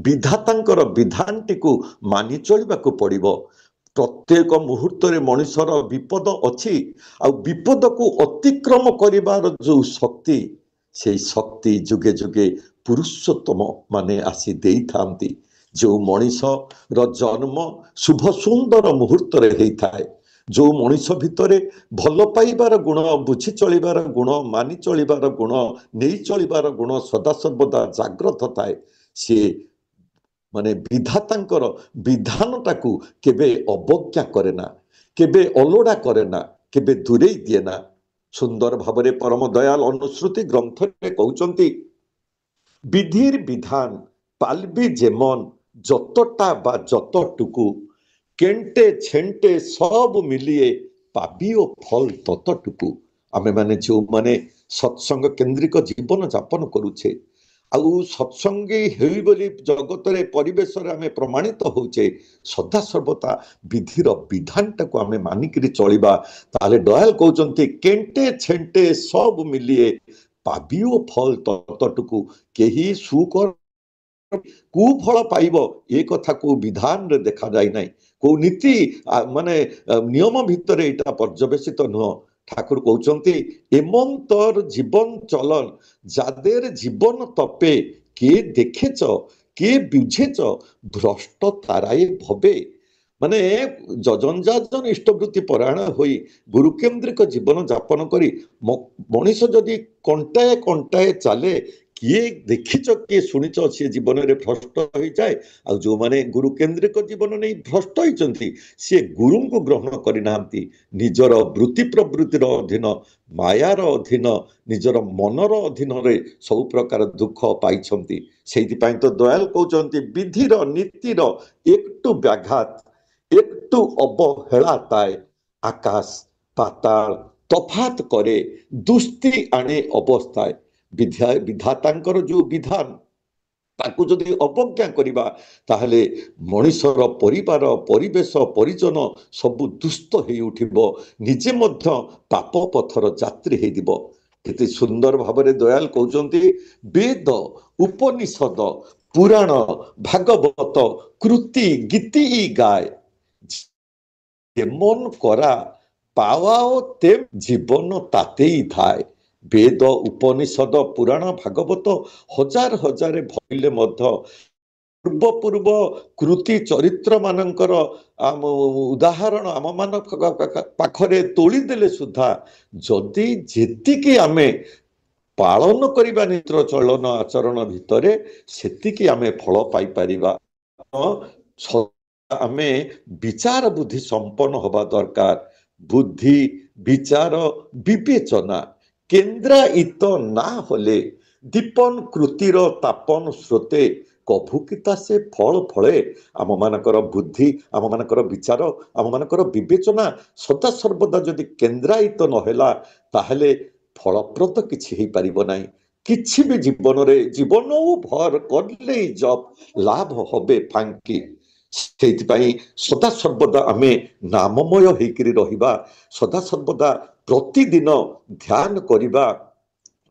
ବିଧାତାଙ୍କର ବିଧାନଟିକୁ ମାନି ଚଳିବାକୁ ପଡ଼ିବ। ପ୍ରତ୍ୟେକ ମୁହୂର୍ତ୍ତରେ ମଣିଷର ବିପଦ ଅଛି, ଆଉ ବିପଦକୁ ଅତିକ୍ରମ କରିବାର ଯେଉଁ ଶକ୍ତି, ସେଇ ଶକ୍ତି ଯୁଗେ ଯୁଗେ ପୁରୁଷୋତ୍ତମ ମାନେ ଆସି ଦେଇଥାନ୍ତି। ଯେଉଁ ମଣିଷର ଜନ୍ମ ଶୁଭ ସୁନ୍ଦର ମୁହୂର୍ତ୍ତରେ ହେଇଥାଏ, ଯେଉଁ ମଣିଷ ଭିତରେ ଭଲ ପାଇବାର ଗୁଣ, ବୁଝି ଚଳିବାର ଗୁଣ, ମାନି ଚଳିବାର ଗୁଣ, ନେଇ ଚଳିବାର ଗୁଣ ସଦାସର୍ବଦା ଜାଗ୍ରତ ଥାଏ, ସିଏ ମାନେ ବିଧାତାଙ୍କର ବିଧାନଟାକୁ କେବେ ଅବଜ୍ଞା କରେ ନା, କେବେ ଅଲୋଡ଼ା କରେ ନା, କେବେ ଦୂରେଇ ଦିଏ ନା। ସୁନ୍ଦର ଭାବରେ ପରମ ଦୟାଲ ଅନୁଶ୍ରୁତି ଗ୍ରନ୍ଥରେ କହୁଛନ୍ତି, বিধির বিধান পালবি যেমন যতটা বা যতটুকু, কেন্টে ছেন্টে সব মিলিয়ে পাবিও ফল ততটুকু। ଆମେ ମାନେ ଯେଉଁମାନେ ସତ୍ସଙ୍ଗ କେନ୍ଦ୍ରିକ ଜୀବନ ଯାପନ କରୁଛେ, ଆଉ ସତ୍ସଙ୍ଗୀ ହେଇ ବୋଲି ଜଗତରେ ପରିବେଶରେ ଆମେ ପ୍ରମାଣିତ ହଉଛେ, ସଦାସର୍ବଦା ବିଧିର ବିଧାନଟାକୁ ଆମେ ମାନିକିରି ଚଳିବା, ତାହେଲେ ଦୟାଲ କହୁଛନ୍ତି କେଣ୍ଟେ ଛେଣ୍ଟେ ସବୁ ମିଲିଏ ପାବିଓ ଫଳ ତତଟୁକୁ। କେହି କୁଫଳ ପାଇବ ଏ କଥା କୋଉ ବିଧାନରେ ଦେଖାଯାଇ ନାହିଁ, କୋଉ ନୀତି ମାନେ ନିୟମ ଭିତରେ ଏଇଟା ପର୍ଯ୍ୟବେସିତ ନୁହଁ। ঠাকুর কৌଛନ୍ତି এমন্তর জীবন চলন যাদের জীবন তপে কে দেখেছ কে বুঝেছ ভ্রষ্ট তারাই ভবে। মানে যজনযাজন ইষ্টবৃত্তি পরায়ণ হই গুরুকেন্দ্রিক জীবন যাপন করি মଣିଷ ଯଦି କଣ୍ଟାଏ କଣ୍ଟାଏ ଚାଲେ, किए देखिच किए शुणिच सी जीवन में भ्रष्ट हो जाए आ जो माने गुरु केन्द्रिक जीवन नहीं भ्रष्ट होती सी गुरु को ग्रहण करना निजर वृत्ति प्रवृत्तिर अधीन मायार अधीन निजर मनर अधीन रे सब प्रकार दुख पाई से तो दयाल कहते विधिर नीतिर एकटू व्याघात एकटू अवहेलाताए आकाश पाताल तफात करे दुस्ती आने अवस्थाए विधातांकर जो विधान ताकू जदि अवज्ञा करिबा ताहले मनुष्यर परिवार परिवेश परिजन सबु दुष्ट हो उठिबो निजे मध्य पाप पथर यात्री हेदिबो केते सुंदर भावरे दयाल कहउचंती वेद उपनिषद पुराण भागवत कृति गीति गाय मन करा पावाओ ते जीवन तातेई थाए वेद उपनिषद पुराण भागवत हजार हजार भइले मध्य पूर्व पूर्व कृति चरित्र मानकर उदाहरण आम मान पाखरे तोली देले सुधा जदि जेतिकी आमे पालन करिबा नित्र चलन आचरण भितरे सेतिकी आमे फल पाई परिबा आमे विचार बुद्धि संपन्न होबा दरकार बुद्धि विचार विवेचना केन्द्रायित ना होले दीपन कृतिर तापन स्रोते कभुकिता से फल फले आम मानकर बुद्धि आम मानकर विचार आम मानकर विवेचना सदा सर्वदा जदि केन्द्रायित नहेला ताहले फलप्रद किछि हेई परिबो नाही किछि भी जीवन रे जीवन भर करले जब लाभ होबे फांकी सदा सर्वदा आमे नाममय होइकरी रहिबा सदा सर्वदा प्रतिदिन ध्यान करिबा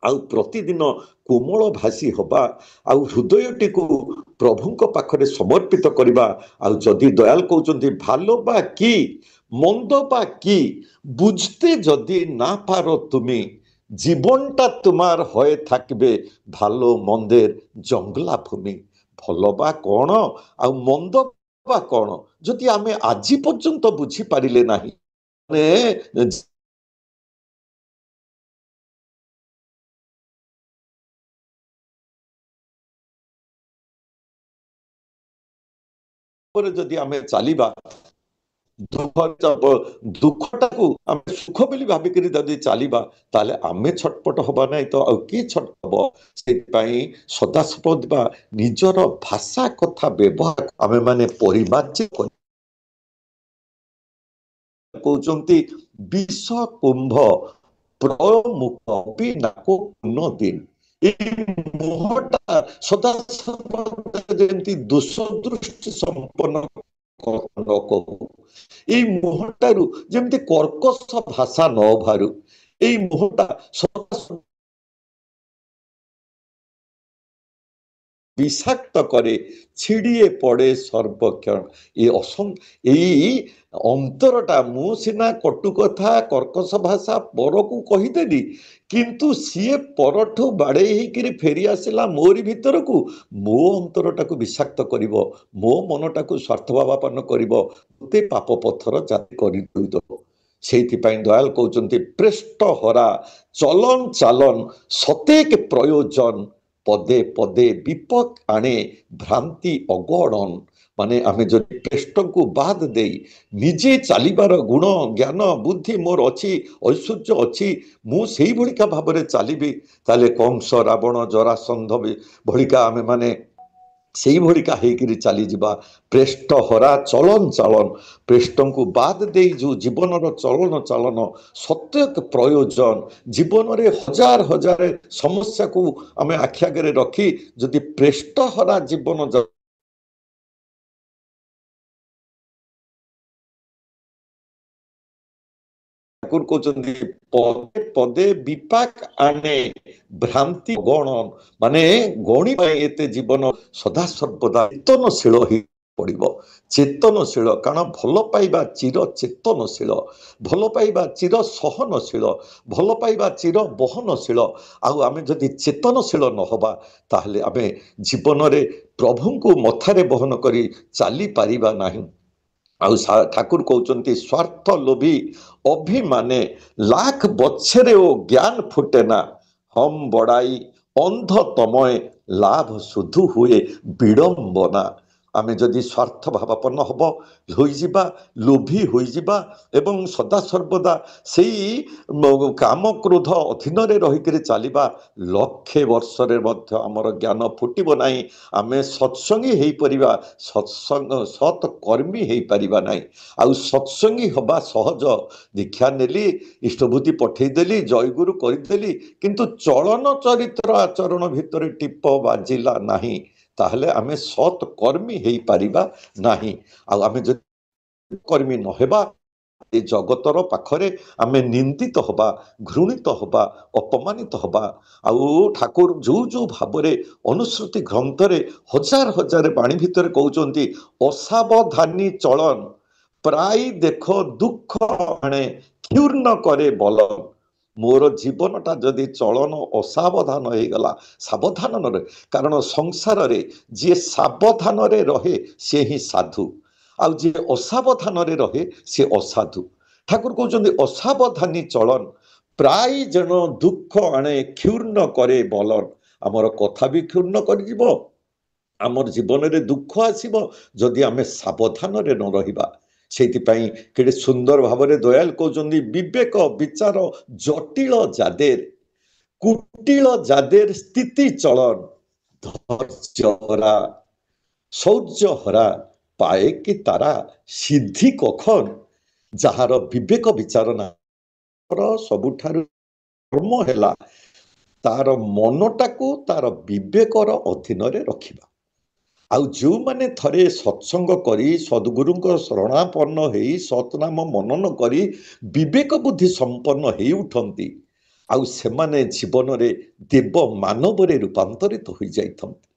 आउ प्रतिदिन कोमल भाषी हवा आउ हृदयटी को प्रभुंक पाखरे समर्पित करिबा आउ जदि दयाल कहउचंती भालो बा की मंद बा की बुझते जदि ना पारो तुमी जीवनटा तुमार हये थाकबे भालो मंदेर जंगला भूमि भलो बा कौन आउ मंद बा कौन जदि आमे आजि पर्यंत बुझी पारिले नाही जदि आमे चलिबा दुखटा को आमे सुख बोली भाबिकरी जदि चलिबा ताले आमे छटपट हबा नाही तो आ की छटपट हबो से पई सदा सपदबा निजर भाषा कथा व्यवहार आमे माने परिमार्जी कहउचंती विष कुंभ प्रमुख बिनाको न दिन मुहटा सदा जमी दोष दृष्टि संपन्न मुहटारू जमी कर्कश भाषा न बाहरु मुहटा विषाक्त करे छिड़िए पड़े सर्वक्षण ये अंतरटा मु सिना कटु कथा कर्कश भाषा पर को कहीदेली किंतु सीए परठू बाड़े ही फेरी आसला मोरी भीतर को मो अंतरटा को विषाक्त करिवो मो मनटा को स्वार्थभावापन्न करिवो मते पाप पथर जाति करि दो सेइथिपाई दयाल कहउचंती प्रेष्ट हरा चलन चालन सतेक प्रयोजन पदे पदे विपक आने भ्रांति अगणन माने आमे जो प्रेष्ट को बाद दे निजे चलिबार गुण ज्ञान बुद्धि मोर अच्छी ऐश्वर्य अच्छी मु सेई भलिका भाबरे चलिबी ताले कंस रावण जरासंध भलिका आमे माने सेई भलिका हेकिरी चली जिबा प्रेष्ट हरा चलन चालन प्रेष्ट को बाद दे जो जीवन चलन चालन सत्यक प्रयोजन जीवन रे हजार हजार समस्या को आमे आखि आगे रखी जदि प्रेष्ट हरा जीवन पदे पदे विपाक आने भ्रांति गणन माने गणी एते जीवन सदा सर्वदा चेतनशील ही पड़ो चेतनशील कारण भल पाइबा चिर चेतनशील भल पाइबा चिर सहनशील भल पाइबा चिर बहनशील आमे जदि चेतनशील नहबा ताहले आमे जीवन रे प्रभु को मथारे बहन करी चली पारिबा नाही आउ ठाकुर कहउचंती स्वार्थ लोभी अभिमाने लाख बच्छरे ओ ज्ञान फुटेना हम बड़ाई ଅନ୍ଧତମୟ ଲାଭ শুধু ହୁଏ ବିଡ଼ମ୍ବନା। ଆମେ ଯଦି ସ୍ୱାର୍ଥ ଭାବାପନ୍ନ ହବ ହୋଇଯିବା, ଲୋଭୀ ହୋଇଯିବା ଏବଂ ସଦାସର୍ବଦା ସେଇ କାମ କ୍ରୋଧ ଅଧୀନରେ ରହିକରି ଚାଲିବା, ଲକ୍ଷେ ବର୍ଷରେ ମଧ୍ୟ ଆମର ଜ୍ଞାନ ଫୁଟିବ ନାହିଁ। ଆମେ ସତ୍ସଙ୍ଗୀ ହେଇପାରିବା, ସତ୍ କର୍ମୀ ହେଇପାରିବା ନାହିଁ। ଆଉ ସତ୍ସଙ୍ଗୀ ହବା ସହଜ। ଦୀକ୍ଷା ନେଲି, ଇଷ୍ଟଭୂତି ପଠେଇଦେଲି, ଜୟଗୁରୁ କରିଦେଲି, କିନ୍ତୁ ଚଳନ ଚରିତ୍ର ଆଚରଣ ଭିତରେ ଟିପ ବାଜିଲା ନାହିଁ, ତାହେଲେ ଆମେ ସତ୍ କର୍ମୀ ହେଇପାରିବା ନାହିଁ। ଆଉ ଆମେ ଯଦି କର୍ମୀ ନ ହେବା, ଏ ଜଗତର ପାଖରେ ଆମେ ନିନ୍ଦିତ ହବା, ଘୃଣିତ ହବା, ଅପମାନିତ ହବା। ଆଉ ଠାକୁର ଯୋଉ ଭାବରେ ଅନୁଶ୍ରୁତି ଗ୍ରନ୍ଥରେ ହଜାର ହଜାର ବାଣୀ ଭିତରେ କହୁଛନ୍ତି, ଅସାବଧାନୀ ଚଳନ ପ୍ରାୟ ଦେଖ ଦୁଃଖ ଆଣେ କ୍ଷୁର୍ଣ୍ଣ କରେ ବଲ। ମୋର ଜୀବନଟା ଯଦି ଚଳନ ଅସାବଧାନ ହେଇଗଲା, ସାବଧାନ ନ ରହେ, କାରଣ ସଂସାରରେ ଯିଏ ସାବଧାନରେ ରହେ ସିଏ ହିଁ ସାଧୁ, ଆଉ ଯିଏ ଅସାବଧାନରେ ରହେ ସିଏ ଅସାଧୁ। ଠାକୁର କହୁଛନ୍ତି ଅସାବଧାନୀ ଚଳନ ପ୍ରାୟ ଜଣ ଦୁଃଖ ଆଣେ କ୍ଷୁର୍ଣ୍ଣ କରେ ବଲନ। ଆମର କଥା ବି କ୍ଷୁର୍ଣ୍ଣ କରିଯିବ, ଆମର ଜୀବନରେ ଦୁଃଖ ଆସିବ ଯଦି ଆମେ ସାବଧାନରେ ନ ରହିବା। ସେଇଥିପାଇଁ କେତେ ସୁନ୍ଦର ଭାବରେ ଦୟାଲ କହୁଛନ୍ତି, ବିବେକ ବିଚାର ଜଟିଳ ଯାଦେର, କୁଟିଳ ଯାଦେର ସ୍ଥିତି ଚଳନ, ଧୈର୍ଯ୍ୟ ହରା ଶୌର୍ଯ୍ୟ ହରା ପାଏ କି ତାରା ସିଦ୍ଧି କଖନ। ଯାହାର ବିବେକ ବିଚାର ନାହିଁ, ସବୁଠାରୁ କର୍ମ ହେଲା ତାର ମନଟାକୁ ତାର ବିବେକର ଅଧୀନରେ ରଖିବା। ଆଉ ଯେଉଁମାନେ ଥରେ ସତ୍ସଙ୍ଗ କରି ସଦ୍ଗୁରୁଙ୍କ ଶରଣାପନ୍ନ ହେଇ ସତନାମ ମନନ କରି ବିବେକ ବୁଦ୍ଧି ସମ୍ପନ୍ନ ହେଇ ଉଠନ୍ତି, ଆଉ ସେମାନେ ଜୀବନରେ ଦେବ ମାନବରେ ରୂପାନ୍ତରିତ ହୋଇଯାଇଥାନ୍ତି।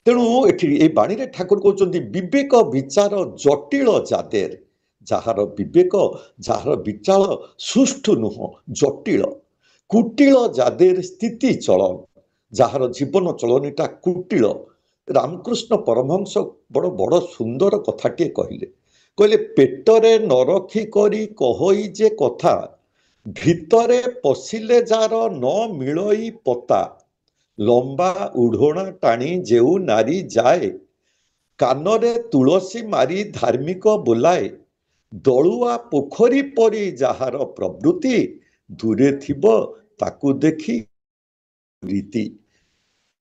ତେଣୁ ଏଠି এই ବାଣୀରେ ଠାକୁର କହୁଛନ୍ତି, ବିବେକ ବିଚାର ଜଟିଳ ଯାଦେର, ଯାହାର ବିବେକ ଯାହାର ବିଚାର ସୁଷ୍ଠୁ ନୁହଁ, ଜଟିଳ। କୁଟିଳ ଯାଦେର ସ୍ଥିତି ଚଳନ, ଯାହାର ଜୀବନ ଚଳନୀଟା କୁଟିଳ। ରାମକୃଷ୍ଣ ପରମହଂସ ବଡ଼ ବଡ଼ ସୁନ୍ଦର କଥାଟିଏ କହିଲେ, କହିଲେ ପେଟରେ ନ ରଖି କରି କହଇ ଯେ କଥା, ଭିତରେ ପଶିଲେ ଯାର ନ ମିଳଇ ପତା। ଲମ୍ବା ଉଢ଼ଣା ଟାଣି ଯେଉ ନାରୀ ଯାଏ, କାନରେ ତୁଳସୀ ମାରି ଧାର୍ମିକ ବୋଲାଏ। ଦଳୁଆ ପୋଖରୀ ପରି ଯାହାର ପ୍ରବୃତ୍ତି, ଦୂରେ ଥିବ ତାକୁ ଦେଖି ରୀତି।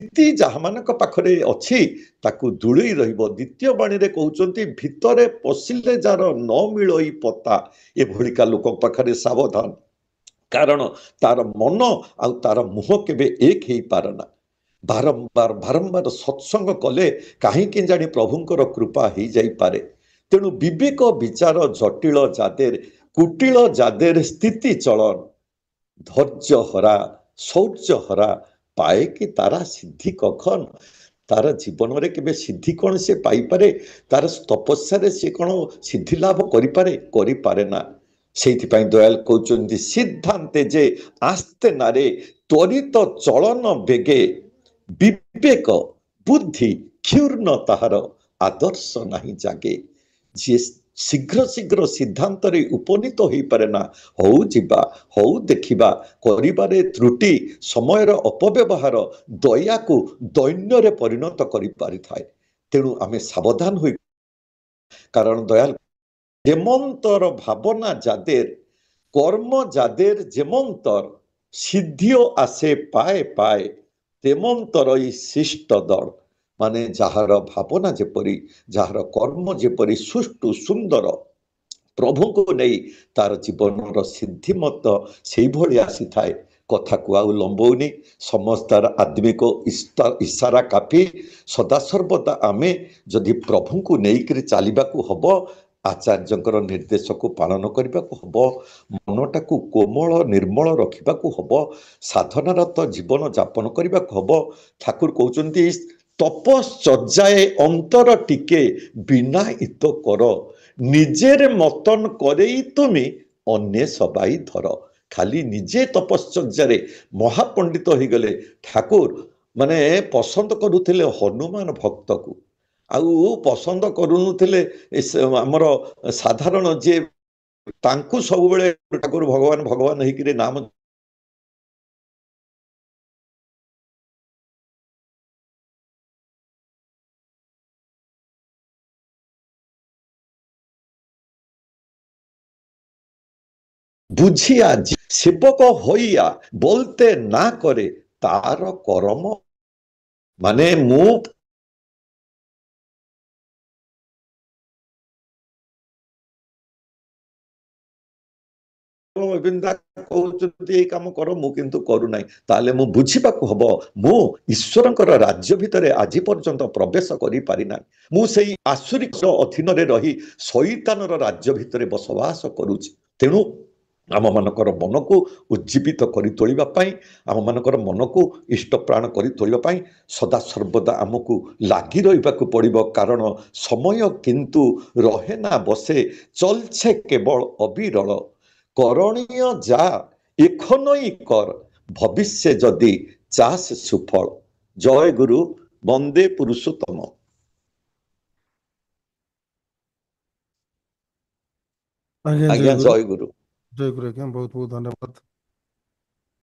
ରୀତି ଯାହାମାନଙ୍କ ପାଖରେ ଅଛି ତାକୁ ଦୂରେଇ ରହିବ। ଦ୍ୱିତୀୟ ବାଣୀରେ କହୁଛନ୍ତି, ଭିତରେ ପଶିଲେ ଯାର ନ ମିଳଇ ପତା, ଏଭଳିକା ଲୋକ ପାଖରେ ସାବଧାନ, କାରଣ ତାର ମନ ଆଉ ତାର ମୁହଁ କେବେ ଏକ ହେଇପାରେ ନା। ବାରମ୍ବାର ସତ୍ସଙ୍ଗ କଲେ କାହିଁକି ଜାଣି ପ୍ରଭୁଙ୍କର କୃପା ହେଇଯାଇପାରେ। ତେଣୁ ବିବେକ ବିଚାର ଜଟିଳ ଯାଦେର, କୁଟିଳ ଯାଦେର ସ୍ଥିତି ଚଳନ, ଧୈର୍ଯ୍ୟ ହରା ଶୌର୍ଯ୍ୟ ହରା ପାଏ କି ତାରା ସିଦ୍ଧି କଖନ। ତାର ଜୀବନରେ କେବେ ସିଦ୍ଧି କ'ଣ ସେ ପାଇପାରେ? ତାର ତପସ୍ୟାରେ ସେ କ'ଣ ସିଦ୍ଧି ଲାଭ କରିପାରେ ନା। ସେଇଥିପାଇଁ ଦୟାଲ କହୁଛନ୍ତି, ସିଦ୍ଧାନ୍ତେ ଯେ ଆସ୍ତେ ନାରେ ତ୍ୱରିତ ଚଳନ ବେଗେ, ବିବେକ ବୁଦ୍ଧି କ୍ଷୁର୍ଣ୍ଣ ତାହାର ଆଦର୍ଶ ନାହିଁ ଜାଗେ। ଯିଏ ଶୀଘ୍ର ସିଦ୍ଧାନ୍ତରେ ଉପନୀତ ହେଇପାରେ ନା, ହଉ ଯିବା, ହଉ ଦେଖିବା, କରିବାରେ ତ୍ରୁଟି, ସମୟର ଅପବ୍ୟବହାର ଦୟାକୁ ଦୈନ୍ୟରେ ପରିଣତ କରିପାରିଥାଏ। ତେଣୁ ଆମେ ସାବଧାନ ହୋଇ, କାରଣ ଦୟାଲ ଯେମନ୍ତର ଭାବନା ଯାଦେର, কর্ম যাদের যেমন্তর, সিদ্ধিও আসে পায়ে পায়ে, তেমন্তরই শিষ্ট দর। মানে যাହାର ଭାବନା ଯେପରି, ଯାହାର କର୍ମ ଯେପରି ସୁଷ୍ଠୁ ସୁନ୍ଦର, ପ୍ରଭୁଙ୍କୁ ନେଇ ତାର ଜୀବନର ସିଦ୍ଧି ମଧ୍ୟ ସେଇଭଳି ଆସିଥାଏ। କଥାକୁ ଆଉ ଲମ୍ବଉନି, ସମସ୍ତର ଆତ୍ମିକ ଇଶାରା କାଫି। ସଦାସର୍ବଦା ଆମେ ଯଦି ପ୍ରଭୁଙ୍କୁ ନେଇକରି ଚାଲିବାକୁ ହବ, ଆଚାର୍ଯ୍ୟଙ୍କର ନିର୍ଦ୍ଦେଶକୁ ପାଳନ କରିବାକୁ ହବ, ମନଟାକୁ କୋମଳ ନିର୍ମଳ ରଖିବାକୁ ହବ, ସାଧନାରତ ଜୀବନ ଯାପନ କରିବାକୁ ହବ। ଠାକୁର କହୁଛନ୍ତି, ତପଶ୍ଚର୍ଯ୍ୟାଏ ଅନ୍ତର ଟିକେ ବିନାୟିତ କର, ନିଜের মতন করেই তুমি ଅନ୍ୟ ସବାଇ ଧର। ଖାଲି ନିଜେ ତପଶ୍ଚର୍ଯ୍ୟାରେ ମହାପଣ୍ଡିତ ହେଇଗଲେ। ଠାକୁର ମାନେ ପସନ୍ଦ କରୁଥିଲେ ହନୁମାନ ଭକ୍ତକୁ, ଆଉ ପସନ୍ଦ କରୁନଥିଲେ ଆମର ସାଧାରଣ ଯିଏ, ତାଙ୍କୁ ସବୁବେଳେ ଠାକୁର ଭଗବାନ ଭଗବାନ ହେଇକିରି ନାମ বুঝিয়া সেবক হইয়া বলতে না করে তার কর্ম মানে ମୁଁ କହୁଛନ୍ତି ଏଇ କାମ କର ମୁଁ କିନ୍ତୁ କରୁନାହିଁ ତାହେଲେ ମୁଁ ବୁଝିବାକୁ ହବ ମୁଁ ଈଶ୍ୱରଙ୍କର ରାଜ୍ୟ ଭିତରେ ଆଜି ପର୍ଯ୍ୟନ୍ତ ପ୍ରବେଶ କରିପାରିନାହିଁ ମୁଁ ସେଇ ଆସୁରିକ ଅଧୀନରେ ରହି ଶୈତାନର ରାଜ୍ୟ ଭିତରେ ବସବାସ କରୁଛି ତେଣୁ ଆମମାନଙ୍କର ମନକୁ ଉଜ୍ଜୀବିତ କରି ତୋଳିବା ପାଇଁ ଆମମାନଙ୍କର ମନକୁ ଇଷ୍ଟପ୍ରାଣ କରି ତୋଳିବା ପାଇଁ ସଦାସର୍ବଦା ଆମକୁ ଲାଗି ରହିବାକୁ ପଡ଼ିବ କାରଣ ସମୟ କିନ୍ତୁ ରହେ ନା ବସେ ଚଲছে କେବଳ ଅବିରଳ করণীয় যা এখনই কর ভবিষ্যে যদি চাস সুফল জয় গুরু বন্দে পুরুষোত্তম ଆଜ୍ଞା ଆଜ୍ଞା ଜୟ ଗୁରୁ ଜୟ ଗୁରୁ ଆଜ୍ଞା ବହୁତ ବହୁତ ଧନ୍ୟବାଦ।